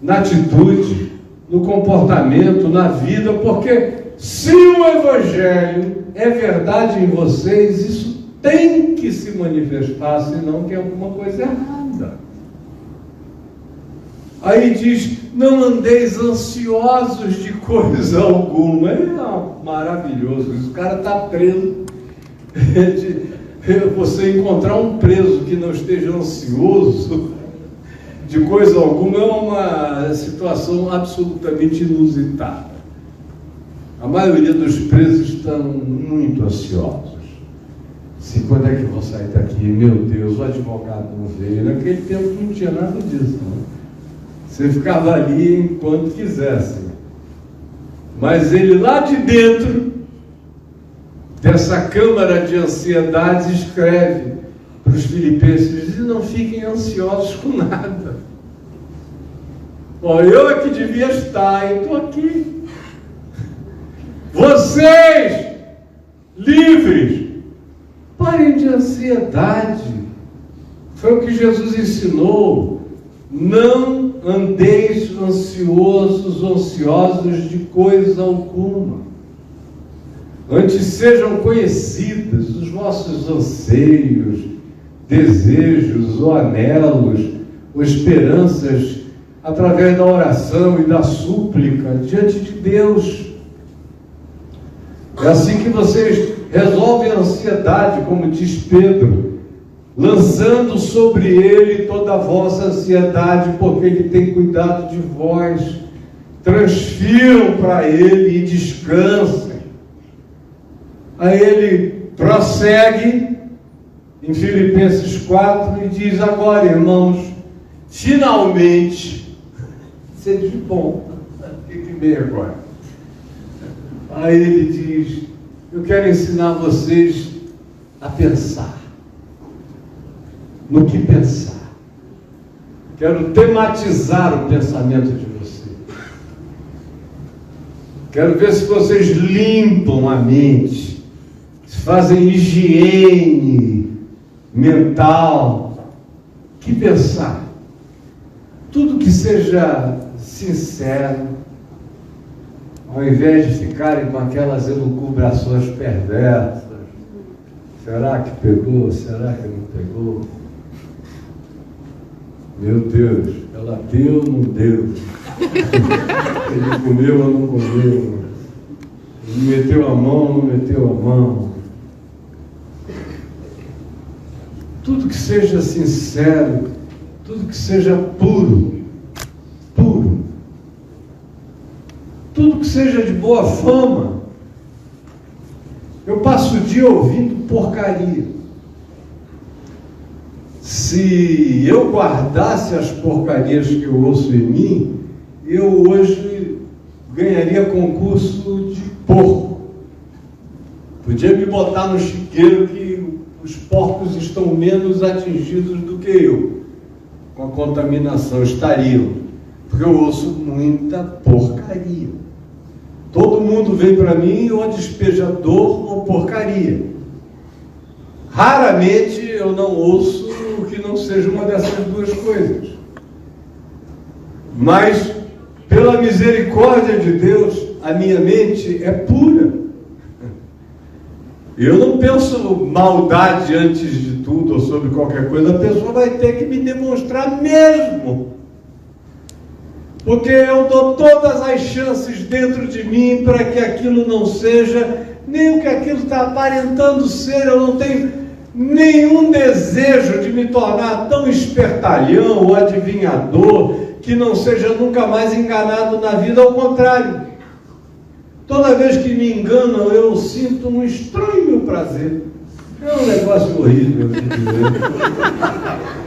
Speaker 1: na atitude, no comportamento, na vida, porque se o Evangelho é verdade em vocês, isso tem que se manifestar, senão tem alguma coisa errada. Aí diz, não andeis ansiosos de coisa alguma. É maravilhoso isso, o cara está preso. Você encontrar um preso que não esteja ansioso de coisa alguma é uma situação absolutamente inusitada. A maioria dos presos estão muito ansiosos. Quando é que vão sair daqui? Meu Deus, o advogado não veio. Naquele tempo não tinha nada disso, não. Você ficava ali enquanto quisesse. Mas ele lá de dentro dessa câmara de ansiedade escreve para os filipenses, diz, não fiquem ansiosos com nada. Olha, eu é que devia estar, eu estou aqui. Vocês, livres, parem de ansiedade. Foi o que Jesus ensinou. Não andeis ansiosos, ansiosos de coisa alguma. Antes sejam conhecidas os vossos anseios, desejos, ou anelos, ou esperanças, através da oração e da súplica diante de Deus. É assim que vocês resolvem a ansiedade, como diz Pedro, lançando sobre ele toda a vossa ansiedade, porque ele tem cuidado de vós. Transfiram para ele e descansem. Aí ele prossegue em Filipenses 4 e diz, agora, irmãos, finalmente, seja de bom, fique bem agora. Aí ele diz, eu quero ensinar vocês a pensar. No que pensar. Quero tematizar o pensamento de vocês. Quero ver se vocês limpam a mente, se fazem higiene mental. Que pensar? Tudo que seja sincero, ao invés de ficarem com aquelas elucubrações perversas. Será que pegou? Será que não pegou? Meu Deus, ela deu ou não deu? Ele comeu ou não comeu? Ele meteu a mão ou não meteu a mão? Tudo que seja sincero, tudo que seja puro, tudo que seja de boa fama. Eu passo o dia ouvindo porcaria. Se eu guardasse as porcarias que eu ouço em mim, eu hoje ganharia concurso de porco. Podia me botar no chiqueiro que os porcos estão menos atingidos do que eu. Com a contaminação estariam. Porque eu ouço muita porcaria. Todo mundo vem para mim ou despejador ou porcaria. Raramente eu não ouço o que não seja uma dessas duas coisas. Mas, pela misericórdia de Deus, a minha mente é pura. Eu não penso maldade antes de tudo ou sobre qualquer coisa. A pessoa vai ter que me demonstrar mesmo. Porque eu dou todas as chances dentro de mim para que aquilo não seja nem o que aquilo está aparentando ser. Eu não tenho nenhum desejo de me tornar tão espertalhão ou adivinhador que não seja nunca mais enganado na vida. Ao contrário, toda vez que me enganam eu sinto um estranho prazer. É um negócio horrível de dizer.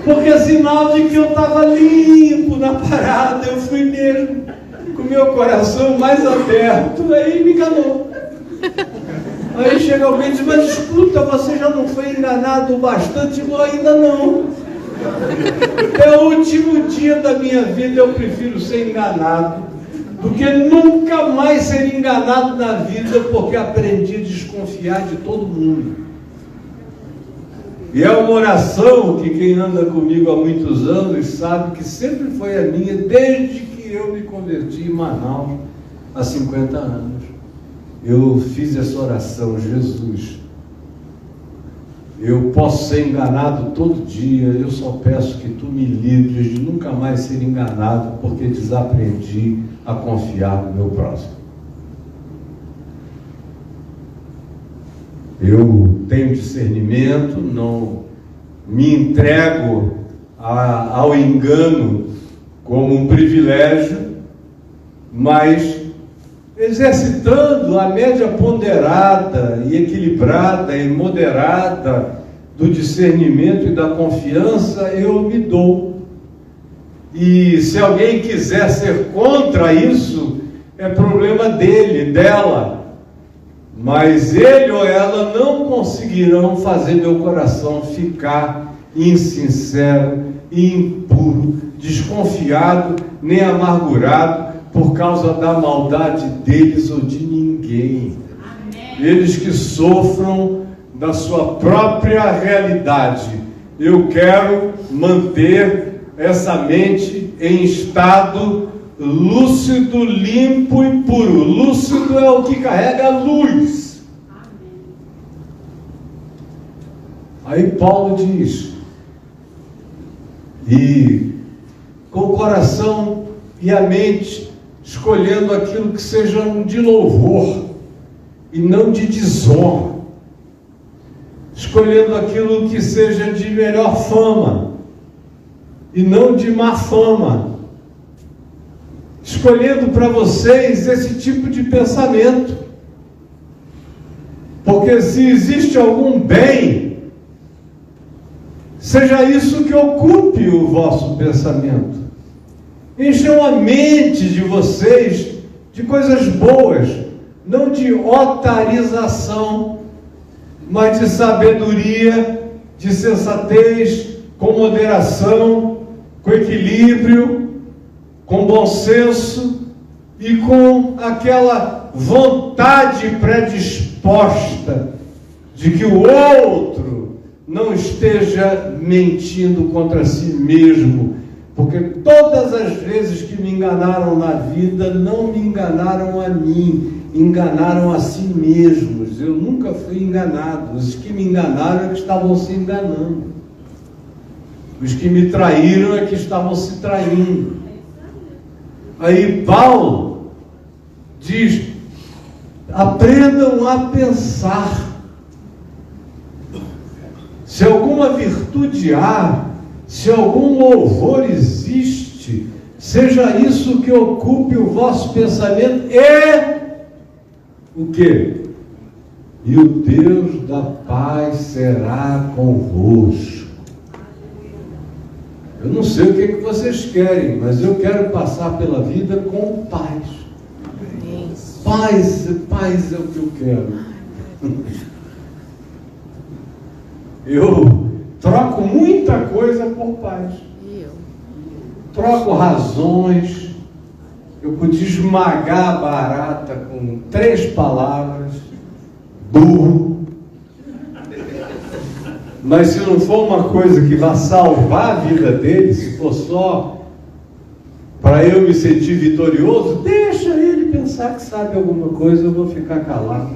Speaker 1: Porque é sinal de que eu estava limpo na parada. Eu fui mesmo com o meu coração mais aberto. Aí me enganou. Aí chega alguém e diz, mas escuta, você já não foi enganado bastante? Eu ainda não. É o último dia da minha vida, eu prefiro ser enganado do que nunca mais ser enganado na vida, porque aprendi a desconfiar de todo mundo. E é uma oração que quem anda comigo há muitos anos sabe que sempre foi a minha, desde que eu me converti em Manaus, há 50 anos. Eu fiz essa oração: Jesus, eu posso ser enganado todo dia, eu só peço que Tu me livres de nunca mais ser enganado, porque desaprendi a confiar no meu próximo. Eu tenho discernimento, não me entrego ao engano como um privilégio, mas exercitando a média ponderada e equilibrada e moderada do discernimento e da confiança, eu me dou. E se alguém quiser ser contra isso, é problema dele, dela. Mas ele ou ela não conseguirão fazer meu coração ficar insincero, impuro, desconfiado, nem amargurado por causa da maldade deles ou de ninguém. Amém. Eles que sofram da sua própria realidade. Eu quero manter essa mente em estado lúcido, limpo e puro. Lúcido é o que carrega a luz. Aí Paulo diz, e com o coração e a mente escolhendo aquilo que seja de louvor e não de desonra, escolhendo aquilo que seja de melhor fama e não de má fama, escolhendo para vocês esse tipo de pensamento, porque se existe algum bem, seja isso que ocupe o vosso pensamento. Encham a mente de vocês de coisas boas, não de otarização, mas de sabedoria, de sensatez, com moderação, com equilíbrio, com bom senso e com aquela vontade predisposta de que o outro não esteja mentindo contra si mesmo, porque todas as vezes que me enganaram na vida, não me enganaram a mim, enganaram a si mesmos. Eu nunca fui enganado. Os que me enganaram é que estavam se enganando. Os que me traíram é que estavam se traindo. Aí Paulo diz, aprendam a pensar. Se alguma virtude há, se algum louvor existe, seja isso que ocupe o vosso pensamento e o quê? E o Deus da paz será convosco. Eu não sei o que vocês querem, mas eu quero passar pela vida com paz. Paz é o que eu quero. Eu troco muita coisa por paz. Troco razões. Eu podia esmagar a barata com 3 palavras. Burro. Mas se não for uma coisa que vá salvar a vida dele, se for só para eu me sentir vitorioso, deixa ele pensar que sabe alguma coisa, eu vou ficar calado.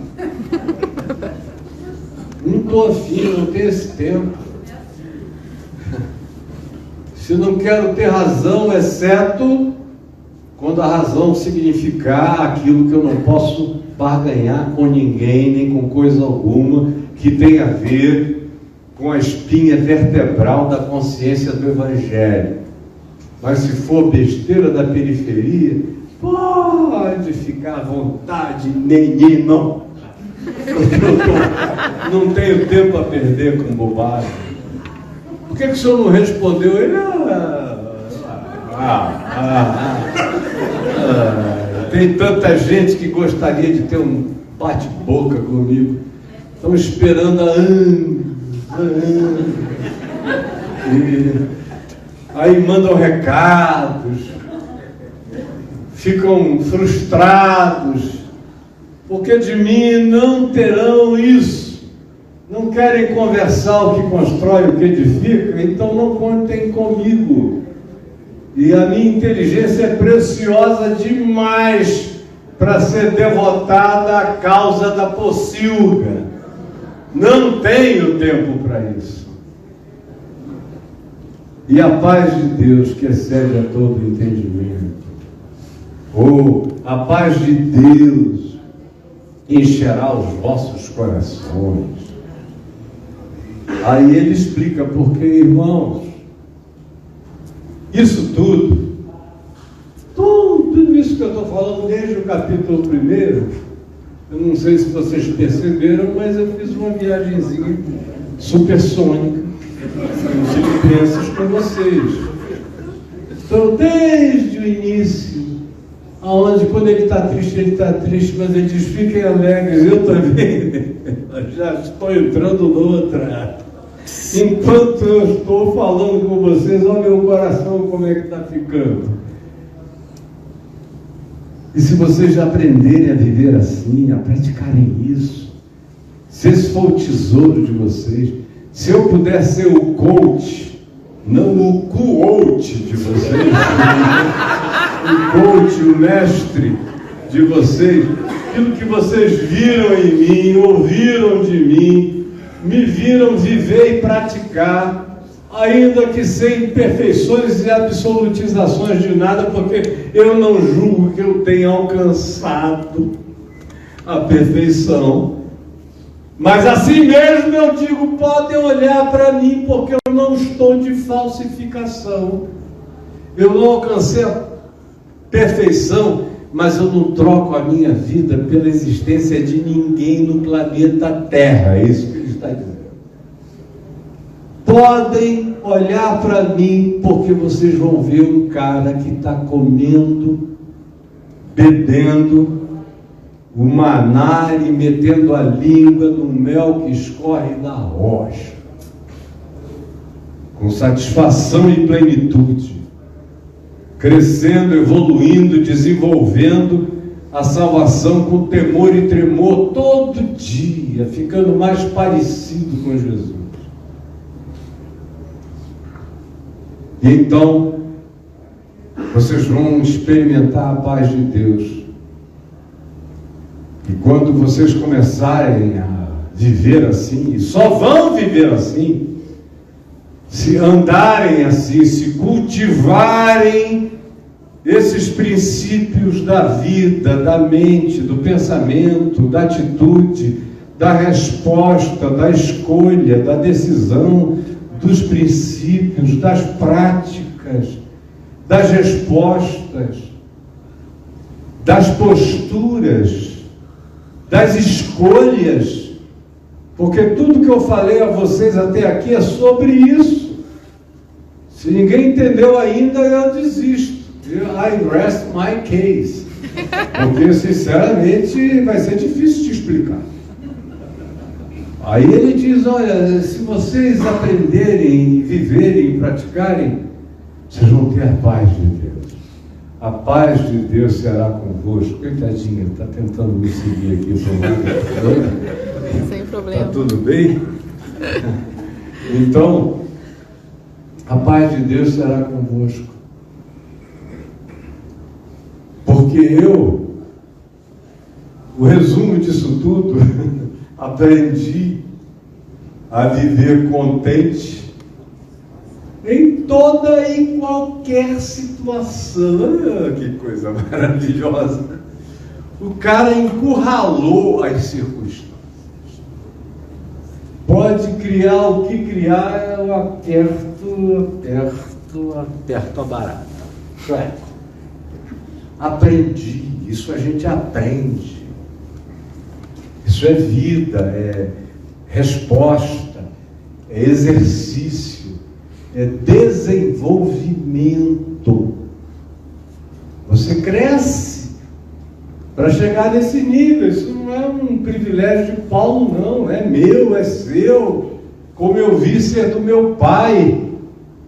Speaker 1: Não estou afim, não tenho esse tempo. Se não quero ter razão, exceto quando a razão significar aquilo que eu não posso barganhar com ninguém, nem com coisa alguma, que tenha a ver com a espinha vertebral da consciência do Evangelho. Mas se for besteira da periferia, pode ficar à vontade, menino. Não tenho tempo a perder com bobagem. Por que o senhor não respondeu? Ele, tem tanta gente que gostaria de ter um bate-boca comigo. estão esperando há anos. E aí mandam recados, ficam frustrados, porque de mim não terão isso. Não querem conversar o que constrói, o que edifica, então não contem comigo. E a minha inteligência é preciosa demais para ser devotada à causa da pocilga. Não tenho tempo para isso. E a paz de Deus, que excede a todo entendimento, ou a paz de Deus encherá os vossos corações. Aí ele explica porque, irmãos, isso tudo isso que eu estou falando desde o capítulo 1, eu não sei se vocês perceberam, mas eu fiz uma viagenzinha supersônica em Filipenses com vocês. Então, desde o início, aonde quando ele está triste, mas ele diz, fiquem alegres, eu também já estou entrando noutra. Enquanto eu estou falando com vocês, olha meu coração como é que está ficando. E se vocês já aprenderem a viver assim, a praticarem isso, se esse for o tesouro de vocês, se eu puder ser o coach, não o co-out de vocês, o coach, o mestre de vocês, aquilo que vocês viram em mim, ouviram de mim, me viram viver e praticar, ainda que sem imperfeições e absolutizações de nada, porque eu não julgo que eu tenha alcançado a perfeição. Mas assim mesmo eu digo, podem olhar para mim, porque eu não estou de falsificação. Eu não alcancei a perfeição, mas eu não troco a minha vida pela existência de ninguém no planeta Terra. É isso que ele está dizendo. Podem olhar para mim, porque vocês vão ver um cara que está comendo, bebendo o maná e metendo a língua no mel que escorre da rocha, com satisfação e plenitude, crescendo, evoluindo, desenvolvendo a salvação com temor e tremor todo dia, ficando mais parecido com Jesus. E então, vocês vão experimentar a paz de Deus. E quando vocês começarem a viver assim, e só vão viver assim, se andarem assim, se cultivarem esses princípios da vida, da mente, do pensamento, da atitude, da resposta, da escolha, da decisão, dos princípios, das práticas, das respostas, das posturas, das escolhas, porque tudo que eu falei a vocês até aqui é sobre isso. Se ninguém entendeu ainda, eu desisto. I rest my case. Porque, sinceramente, vai ser difícil de explicar. Aí ele diz, olha, se vocês aprenderem, viverem, praticarem, vocês vão ter a paz de Deus. A paz de Deus será convosco. Coitadinha, está tentando me seguir aqui.
Speaker 2: Sem problema.
Speaker 1: Está tudo bem? Então, a paz de Deus será convosco. Porque o resumo disso tudo, aprendi a viver contente em toda e qualquer situação. Ah, que coisa maravilhosa! O cara encurralou as circunstâncias. Pode criar o que criar, eu aperto a barata. Aprendi, isso a gente aprende. Isso é vida, é resposta, é exercício, é desenvolvimento. Você cresce para chegar nesse nível. Isso não é um privilégio de Paulo, não. É meu, é seu. Como eu vi ser do meu pai,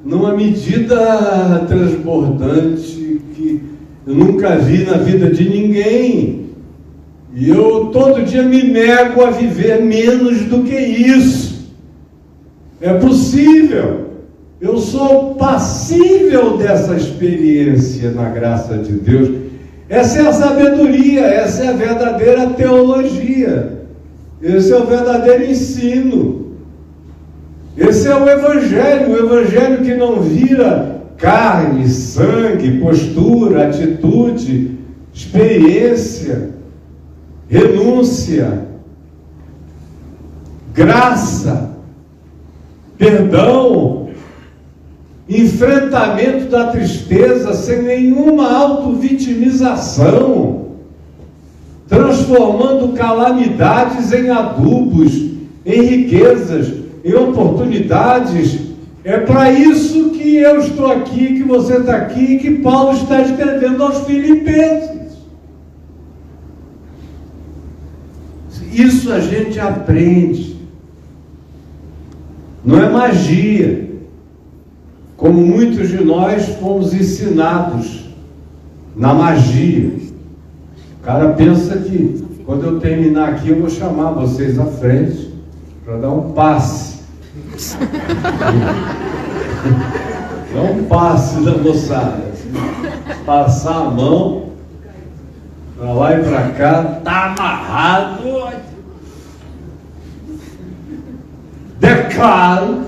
Speaker 1: numa medida transbordante que eu nunca vi na vida de ninguém. E eu todo dia me nego a viver menos do que isso. É possível. Eu sou passível dessa experiência na graça de Deus. Essa é a sabedoria, essa é a verdadeira teologia. Esse é o verdadeiro ensino. Esse é o evangelho que não vira carne, sangue, postura, atitude, experiência, renúncia, graça, perdão, enfrentamento da tristeza sem nenhuma autovitimização, transformando calamidades em adubos, em riquezas, em oportunidades. É para isso que eu estou aqui, que você está aqui, que Paulo está escrevendo aos Filipenses. Isso a gente aprende. Não é magia, como muitos de nós fomos ensinados na magia. O cara pensa que quando eu terminar aqui eu vou chamar vocês à frente para dar um passe. Dá um passe da moçada. Passar a mão para lá e para cá, tá amarrado. Declaro.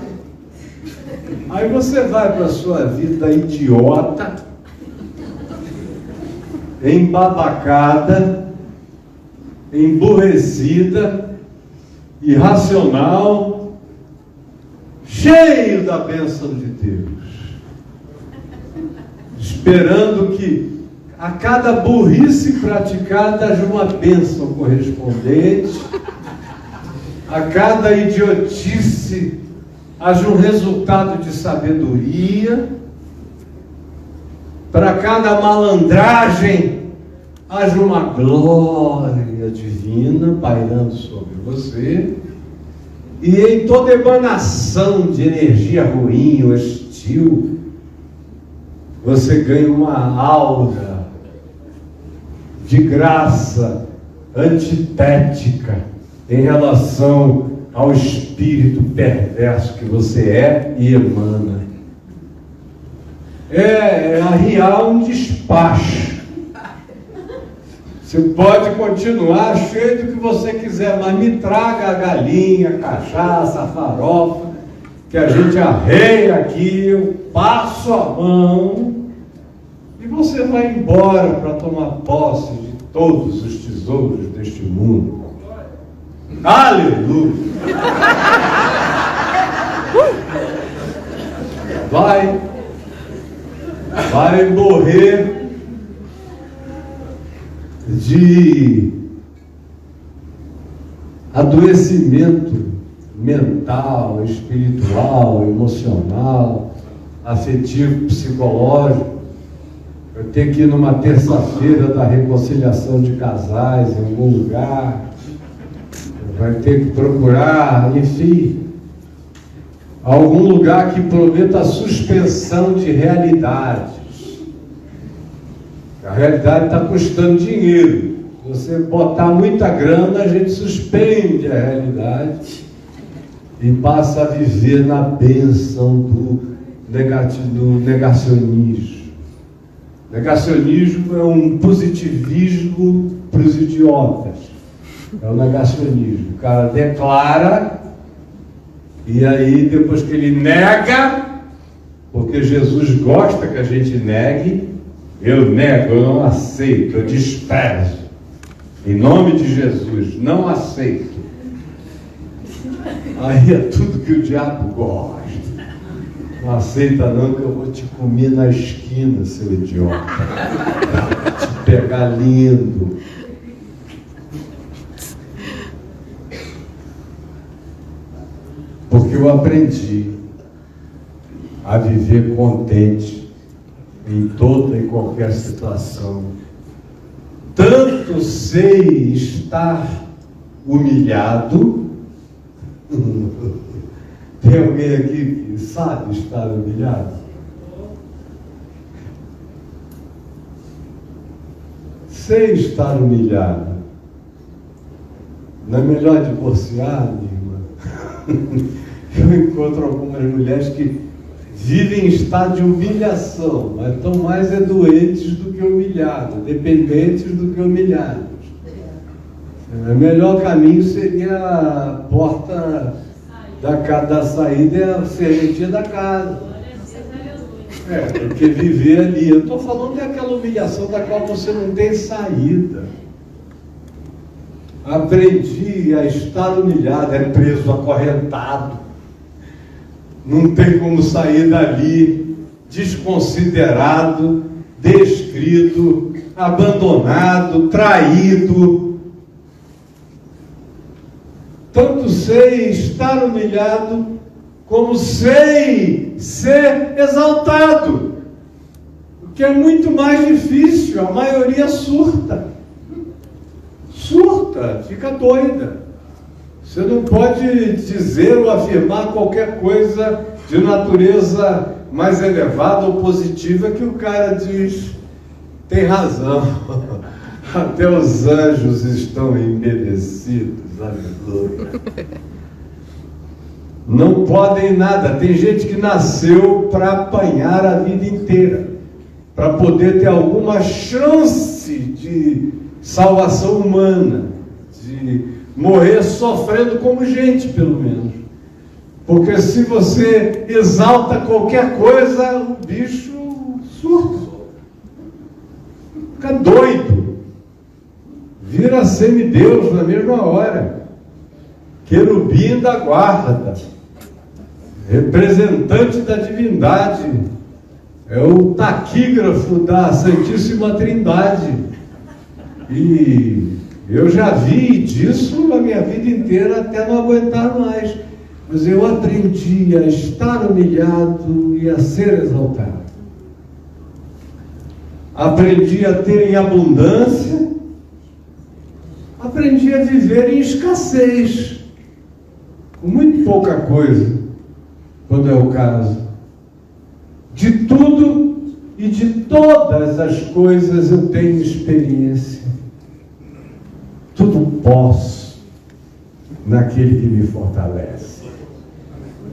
Speaker 1: Aí você vai para a sua vida idiota, embabacada, emburrecida, irracional, cheio da bênção de Deus, esperando que a cada burrice praticada haja uma bênção correspondente, a cada idiotice haja um resultado de sabedoria, para cada malandragem haja uma glória divina pairando sobre você, e em toda emanação de energia ruim ou hostil, você ganha uma aura de graça antitética em relação ao espírito perverso que você é e emana. É arriar um despacho. Você pode continuar cheio do que você quiser, mas me traga a galinha, a cachaça, a farofa, que a gente arreia aqui, eu passo a mão e você vai embora para tomar posse de todos os tesouros deste mundo. Aleluia! Vai morrer de adoecimento mental, espiritual, emocional, afetivo, psicológico. Eu tenho que ir numa terça-feira da reconciliação de casais em algum lugar. Vai ter que procurar, enfim, algum lugar que prometa a suspensão de realidades. A realidade está custando dinheiro. Se você botar muita grana, a gente suspende a realidade e passa a viver na bênção do negacionismo. Negacionismo é um positivismo para os idiotas. É o negacionismo. O cara declara e aí depois que ele nega, porque Jesus gosta que a gente negue, eu nego, eu não aceito, eu desprezo. Em nome de Jesus, não aceito. Aí é tudo que o diabo gosta. Não aceita não, que eu vou te comer na esquina, seu idiota. Te pegar lindo. Porque eu aprendi a viver contente em toda e qualquer situação, tanto sei estar humilhado. Tem alguém aqui que sabe estar humilhado? Sei estar humilhado. Não é melhor divorciar, minha irmã? Eu encontro algumas mulheres que vivem em estado de humilhação, mas estão mais doentes do que humilhados, dependentes do que humilhados. O melhor caminho seria a porta da saída e a serventia da casa. Porque viver ali. Eu estou falando daquela humilhação da qual você não tem saída. Aprendi a estar humilhado, é preso, acorrentado. Não tem como sair dali, desconsiderado, descrido, abandonado, traído. Tanto sei estar humilhado, como sei ser exaltado, o que é muito mais difícil. A maioria surta, fica doida. Você não pode dizer ou afirmar qualquer coisa de natureza mais elevada ou positiva que o cara diz, tem razão. Até os anjos estão embevecidos, aleluia. Não podem nada. Tem gente que nasceu para apanhar a vida inteira, para poder ter alguma chance de salvação humana, de morrer sofrendo como gente, pelo menos. Porque se você exalta qualquer coisa, o bicho surta, fica doido, vira semideus na mesma hora, querubim da guarda, representante da divindade, é o taquígrafo da Santíssima Trindade. E eu já vi disso a minha vida inteira até não aguentar mais. Mas eu aprendi a estar humilhado e a ser exaltado. Aprendi a ter em abundância. Aprendi a viver em escassez, com muito pouca coisa, quando é o caso. De tudo e de todas as coisas eu tenho experiência. Tudo posso naquele que me fortalece.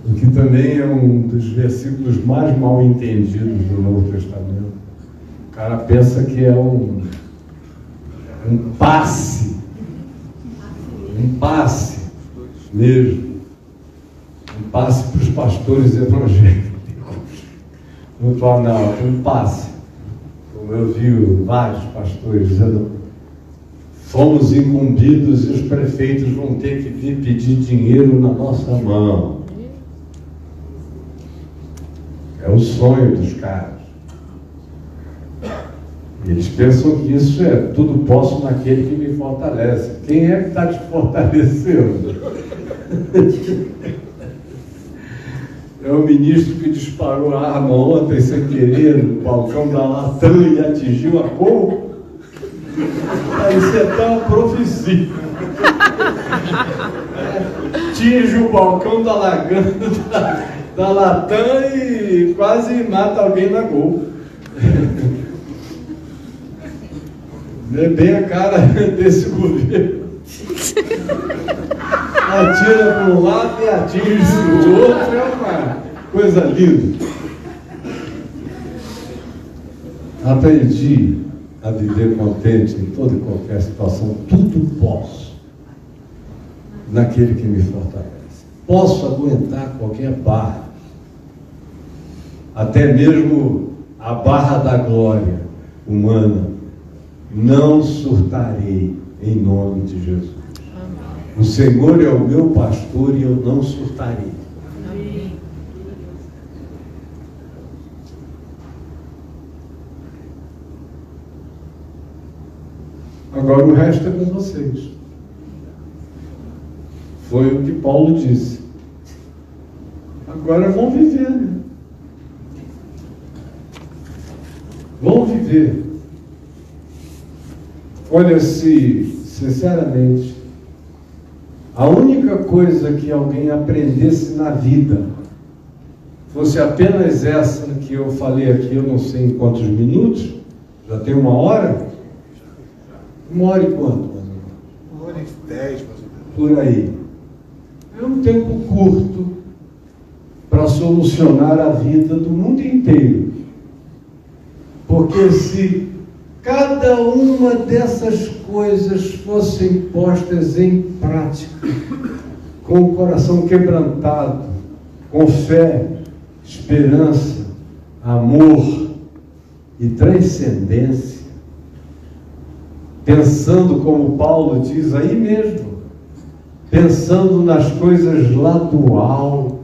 Speaker 1: O que também é um dos versículos mais mal entendidos do Novo Testamento. O cara pensa que é um passe mesmo, um passe para os pastores evangélicos. No Planalto, um passe. Como eu vi vários pastores dizendo, fomos incumbidos e os prefeitos vão ter que vir pedir dinheiro na nossa mão. É o sonho dos caras. Eles pensam que isso é tudo posso naquele que me fortalece. Quem é que está te fortalecendo? É o ministro que disparou a arma ontem sem querer no balcão da Latam e atingiu a cor. Isso é tal profecia. Atinge o balcão da Latam e quase mata alguém na Gol. É bem a cara desse governo. Atira para um lado e atinge o outro, é uma coisa linda. Aprendi a viver contente em toda e qualquer situação. Tudo posso naquele que me fortalece. Posso aguentar qualquer barra, até mesmo a barra da glória humana. Não surtarei em nome de Jesus. O Senhor é o meu pastor e eu não surtarei. Amém. Agora o resto é com vocês. Foi o que Paulo disse. Agora vão viver, né? Vão viver. Olha, se, sinceramente, a única coisa que alguém aprendesse na vida fosse apenas essa que eu falei aqui, eu não sei em quantos minutos, já tem 1 hora? 1 hora e quanto, mais ou menos?
Speaker 2: 1h10, mais ou menos.
Speaker 1: Por aí. É um tempo curto para solucionar a vida do mundo inteiro. Porque se cada uma dessas coisas fossem postas em prática, com o coração quebrantado, com fé, esperança, amor e transcendência, pensando como Paulo diz aí mesmo, pensando nas coisas lá do alto,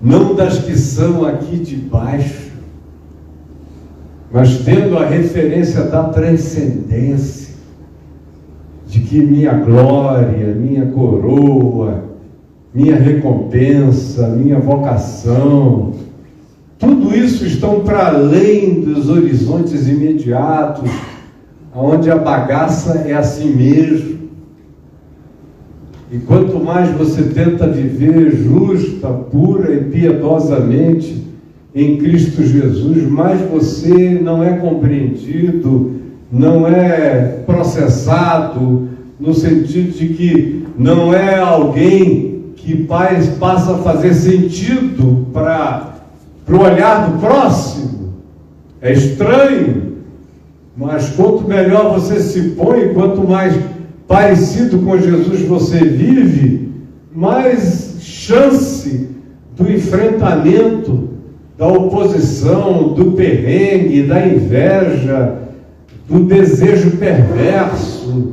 Speaker 1: não das que são aqui de baixo, mas tendo a referência da transcendência, de que minha glória, minha coroa, minha recompensa, minha vocação, tudo isso estão para além dos horizontes imediatos, onde a bagaça é assim mesmo. E quanto mais você tenta viver justa, pura e piedosamente em Cristo Jesus, mais você não é compreendido, não é processado, no sentido de que não é alguém que passa a fazer sentido para o olhar do próximo. É estranho, mas quanto melhor você se põe, quanto mais parecido com Jesus você vive, mais chance do enfrentamento, da oposição, do perrengue, da inveja, do desejo perverso,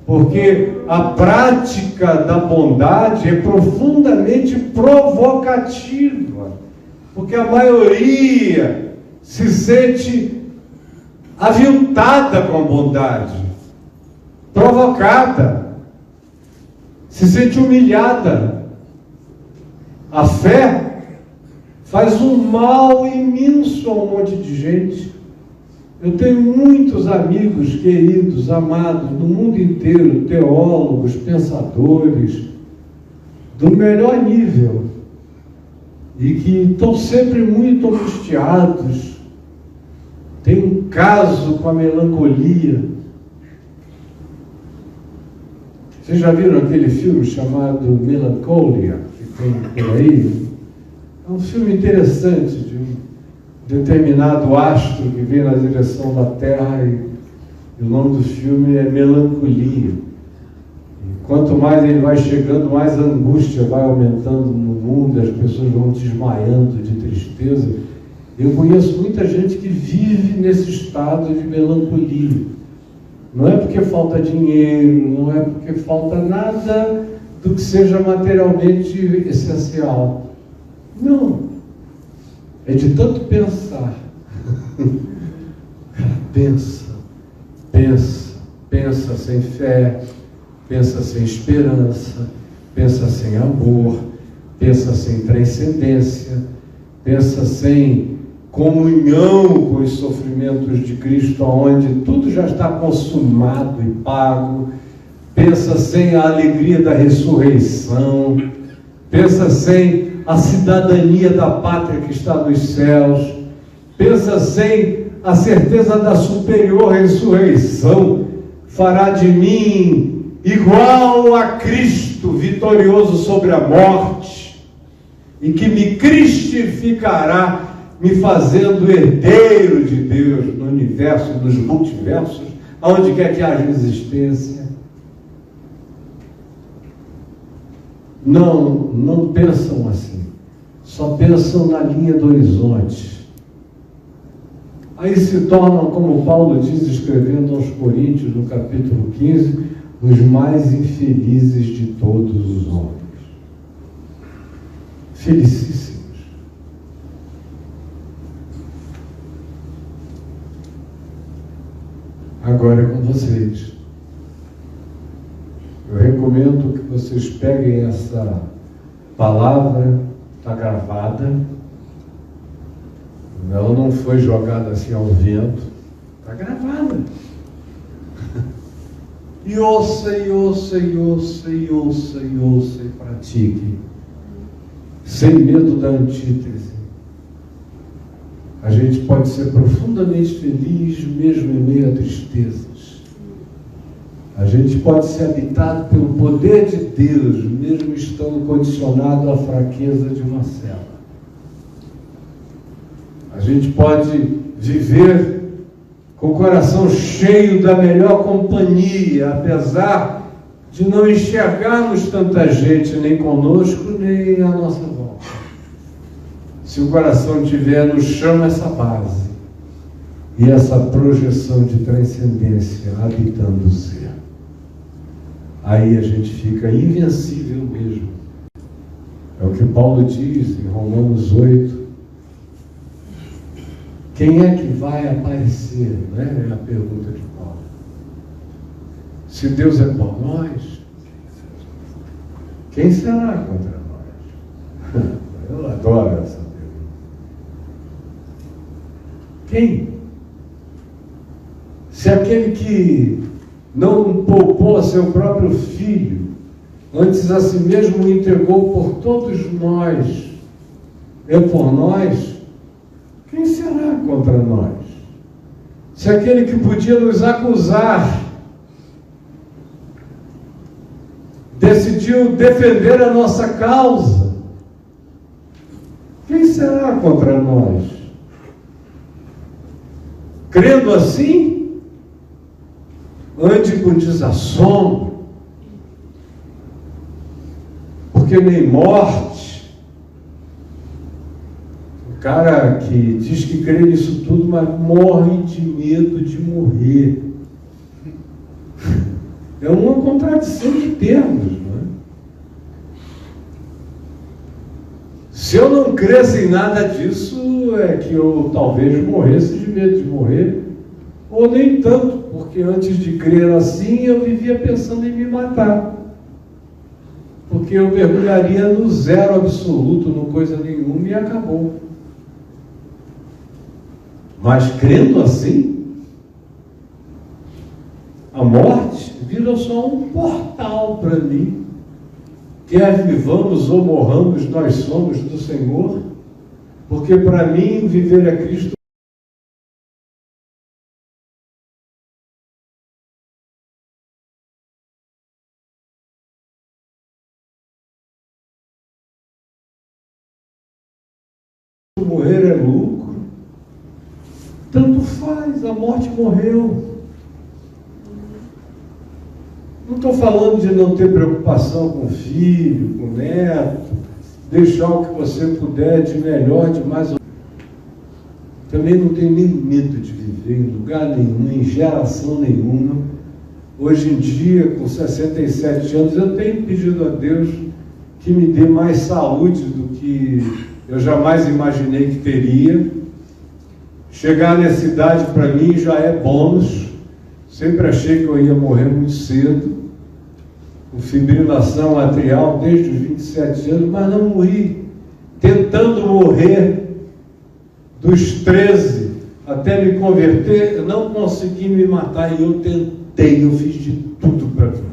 Speaker 1: porque a prática da bondade é profundamente provocativa, porque a maioria se sente aviltada com a bondade, provocada, se sente humilhada. A fé faz um mal imenso a um monte de gente. Eu tenho muitos amigos queridos, amados, do mundo inteiro, teólogos, pensadores, do melhor nível, e que estão sempre muito angustiados. Tem um caso com a melancolia. Vocês já viram aquele filme chamado Melancholia, que tem por aí? É um filme interessante de um determinado astro que vem na direção da Terra e o nome do filme é Melancolia. E quanto mais ele vai chegando, mais a angústia vai aumentando no mundo, as pessoas vão desmaiando de tristeza. Eu conheço muita gente que vive nesse estado de melancolia. Não é porque falta dinheiro, não é porque falta nada do que seja materialmente essencial. Não. É de tanto pensar. Pensa sem fé, pensa sem esperança, pensa sem amor, pensa sem transcendência, pensa sem comunhão com os sofrimentos de Cristo, onde tudo já está consumado e pago, pensa sem a alegria da ressurreição, pensa sem a cidadania da pátria que está nos céus, pensa sem a certeza da superior ressurreição, fará de mim igual a Cristo, vitorioso sobre a morte, e que me cristificará, me fazendo herdeiro de Deus no universo, nos multiversos, aonde quer que haja existência. Não pensam assim, só pensam na linha do horizonte. Aí se tornam, como Paulo diz, escrevendo aos Coríntios, no capítulo 15, os mais infelizes de todos os homens. Felicíssimos. Agora é com vocês. Eu recomendo que vocês peguem essa palavra, está gravada, ela não foi jogada assim ao vento, está gravada. E ouça, e ouça, e ouça, e ouça, e ouça, e pratique, sem medo da antítese. A gente pode ser profundamente feliz mesmo em meio a tristezas. A gente pode ser habitado pelo poder de Deus, mesmo estando condicionado à fraqueza de uma cela. A gente pode viver com o coração cheio da melhor companhia, apesar de não enxergarmos tanta gente, nem conosco, nem à nossa volta. Se o coração tiver no chão essa base e essa projeção de transcendência habitando o ser, aí a gente fica invencível mesmo. É o que Paulo diz em Romanos 8. Quem é que vai aparecer? Né? É a pergunta de Paulo. Se Deus é por nós, quem será contra nós? Eu adoro essa pergunta. Quem? Se aquele que não poupou a seu próprio filho, antes a si mesmo o entregou por todos nós, é por nós, quem será contra nós? Se aquele que podia nos acusar decidiu defender a nossa causa, quem será contra nós? Crendo assim, ande com desassombro, porque nem morte. O cara que diz que crê nisso tudo, mas morre de medo de morrer. É uma contradição de termos, não é? Se eu não cresce em nada disso, é que eu talvez morresse de medo de morrer, ou nem tanto, porque antes de crer assim, eu vivia pensando em me matar. Porque eu mergulharia no zero absoluto, no coisa nenhuma, e acabou. Mas crendo assim, a morte vira só um portal para mim. Quer vivamos ou morramos, nós somos do Senhor, porque para mim viver é Cristo. Morrer é lucro. Tanto faz, a morte morreu. Não estou falando de não ter preocupação com o filho, com o neto, deixar o que você puder de melhor, de mais. Também não tenho nem medo de viver em lugar nenhum, em geração nenhuma. Hoje em dia, com 67 anos, eu tenho pedido a Deus que me dê mais saúde do que eu jamais imaginei que teria. Chegar nessa idade para mim já é bônus. Sempre achei que eu ia morrer muito cedo, com fibrilação atrial desde os 27 anos, mas não morri. Tentando morrer dos 13 até me converter, eu não consegui me matar e eu tentei, eu fiz de tudo para ver.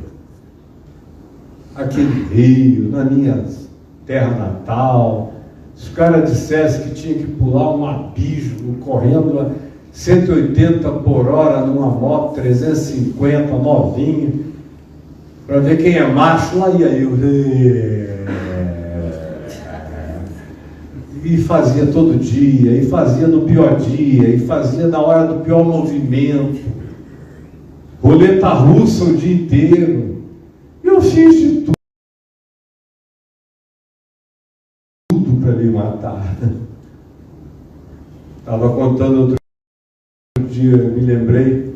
Speaker 1: Aqui no Rio, na minha terra natal, se o cara dissesse que tinha que pular um abismo correndo a 180 por hora numa moto 350, novinha, para ver quem é macho, lá ia eu. E fazia todo dia, e fazia no pior dia, e fazia na hora do pior movimento, roleta russa o dia inteiro. Eu fiz de tudo para me matar. Estava contando outro dia, me lembrei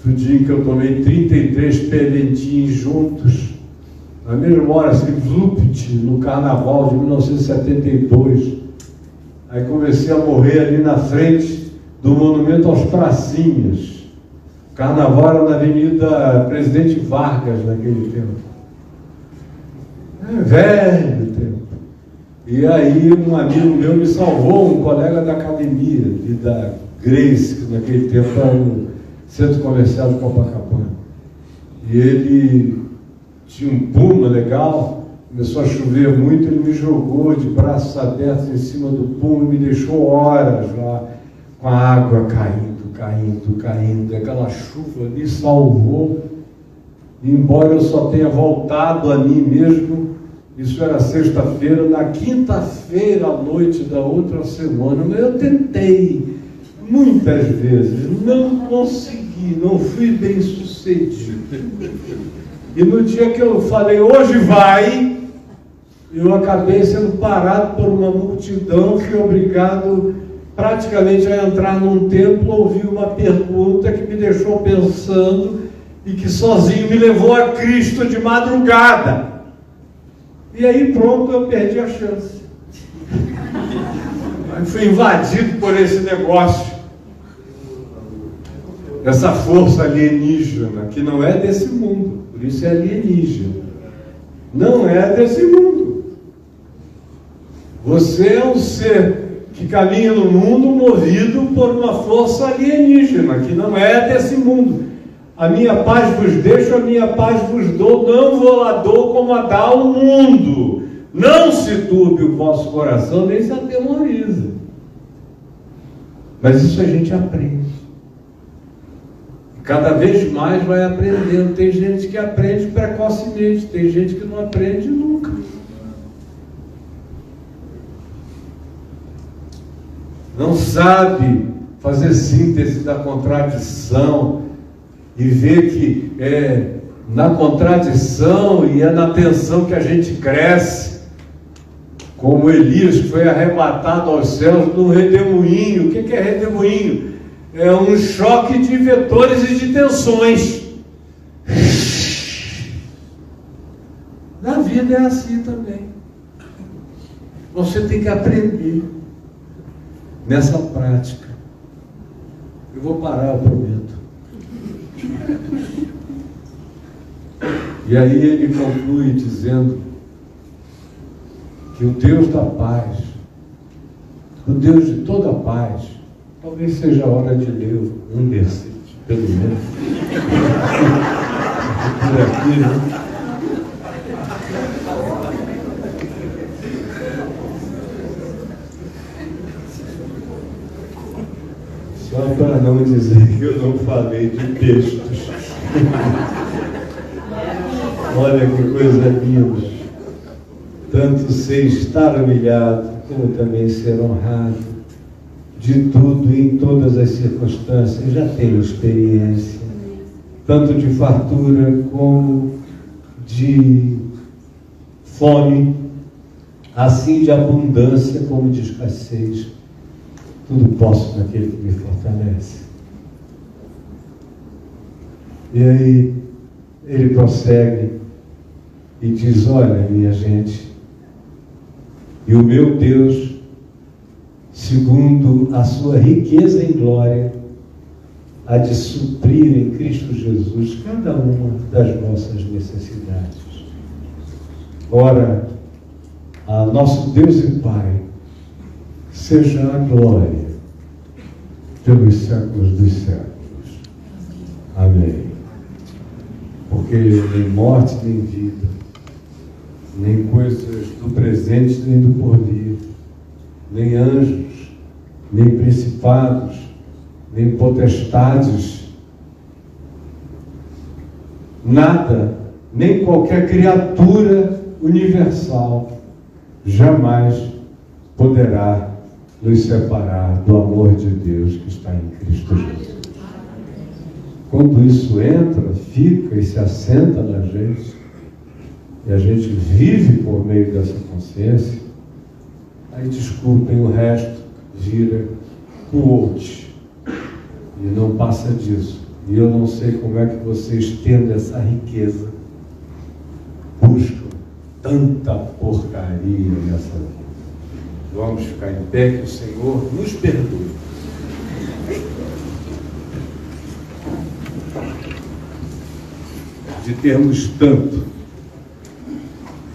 Speaker 1: do dia em que eu tomei 33 Peventinhos juntos, na mesma hora, assim, vlupt, no carnaval de 1972. Aí comecei a morrer ali na frente do Monumento aos Pracinhas. O carnaval era na Avenida Presidente Vargas naquele tempo. É velho tempo. E aí um amigo meu me salvou, um colega da academia, e da Grace, que naquele tempo era Centro Comercial de Copacabana. E ele tinha um puma legal, começou a chover muito, ele me jogou de braços abertos em cima do puma e me deixou horas lá, com a água caindo, aquela chuva ali salvou. E embora eu só tenha voltado a mim mesmo, isso era sexta-feira, na quinta-feira à noite da outra semana, eu tentei muitas vezes, não consegui, não fui bem sucedido. E no dia que eu falei, hoje vai, eu acabei sendo parado por uma multidão, fui obrigado praticamente a entrar num templo, ouvir uma pergunta que me deixou pensando e que sozinho me levou a Cristo de madrugada. E aí pronto, eu perdi a chance. Aí fui invadido por esse negócio, essa força alienígena, que não é desse mundo, por isso é alienígena. Não é desse mundo. Você é um ser que caminha no mundo movido por uma força alienígena, que não é desse mundo. A minha paz vos deixo, a minha paz vos dou, não vou lá dou como a dá o mundo. Não se turbe o vosso coração, nem se atemorize. Mas isso a gente aprende. Cada vez mais vai aprendendo. Tem gente que aprende precocemente, tem gente que não aprende nunca. Não sabe fazer síntese da contradição e ver que é na contradição e é na tensão que a gente cresce. Como Elias, que foi arrebatado aos céus num redemoinho. O que é redemoinho? É um choque de vetores e de tensões. Na vida é assim também. Você tem que aprender nessa prática. Eu vou parar, eu prometo. E aí ele conclui dizendo que o Deus da paz, o Deus de toda paz, talvez seja a hora de ler um versículo, pelo menos. Por aqui, né? Só para não dizer que eu não falei de textos. Olha que coisa linda. Tanto sei estar humilhado, como também ser honrado. De tudo e em todas as circunstâncias já tenho experiência, tanto de fartura como de fome, assim de abundância como de escassez. Tudo posso naquele que me fortalece. E aí ele prossegue e diz: olha, minha gente, e o meu Deus, segundo a sua riqueza em glória, há de suprir em Cristo Jesus cada uma das vossas necessidades. Ora, a nosso Deus e Pai seja a glória pelos séculos dos séculos. Amém. Porque nem morte, nem vida, nem coisas do presente, nem do porvir, nem anjos, nem principados, nem potestades, nada, nem qualquer criatura universal jamais poderá nos separar do amor de Deus que está em Cristo Jesus. Quando isso entra, fica e se assenta na gente, e a gente vive por meio dessa consciência, aí desculpem, o resto vira quote, e não passa disso. E eu não sei como é que vocês, tendo essa riqueza, buscam tanta porcaria nessa vida. Vamos ficar em pé, que o Senhor nos perdoe. De termos tanto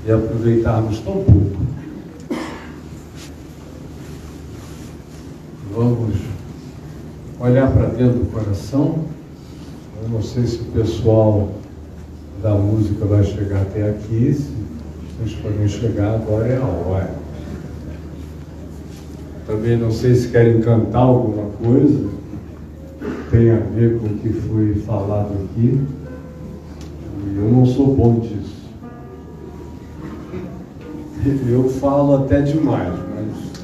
Speaker 1: e aproveitarmos tão pouco. Vamos olhar para dentro do coração Eu não sei se o pessoal da música vai chegar até aqui. Se vocês forem chegar, agora é a hora. Também não sei se querem cantar alguma coisa que tenha a ver com o que foi falado aqui. Eu não sou bom disso. Eu falo até demais, mas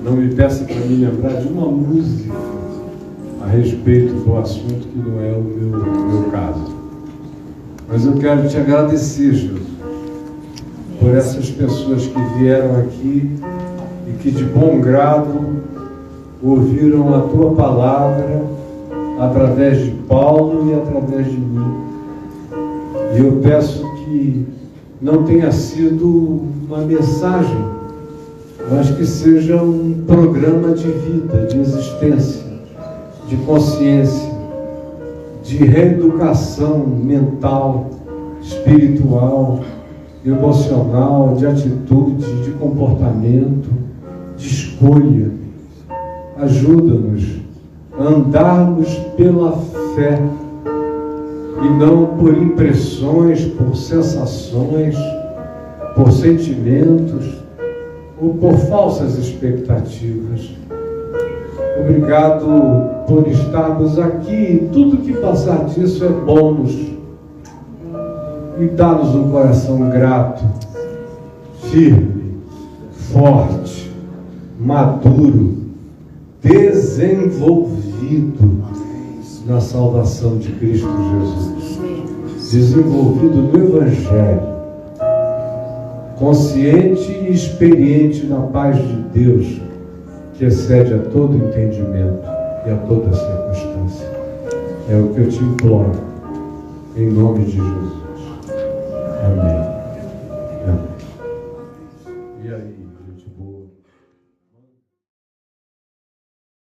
Speaker 1: não me peça para me lembrar de uma música a respeito do assunto que não é o meu caso. Mas eu quero te agradecer, Jesus, por essas pessoas que vieram aqui e que de bom grado ouviram a Tua palavra através de Paulo e através de mim. E eu peço que não tenha sido uma mensagem, mas que seja um programa de vida, de existência, de consciência, de reeducação mental, espiritual, emocional, de atitude, de comportamento, de escolha. Ajuda-nos a andarmos pela fé e não por impressões, por sensações, por sentimentos ou por falsas expectativas. Obrigado por estarmos aqui. Tudo que passar disso é bônus. E dá-nos um coração grato, firme, forte, maduro, desenvolvido na salvação de Cristo Jesus, desenvolvido no Evangelho, consciente e experiente na paz de Deus, que excede a todo entendimento e a toda circunstância. É o que eu te imploro, em nome de Jesus. Amém.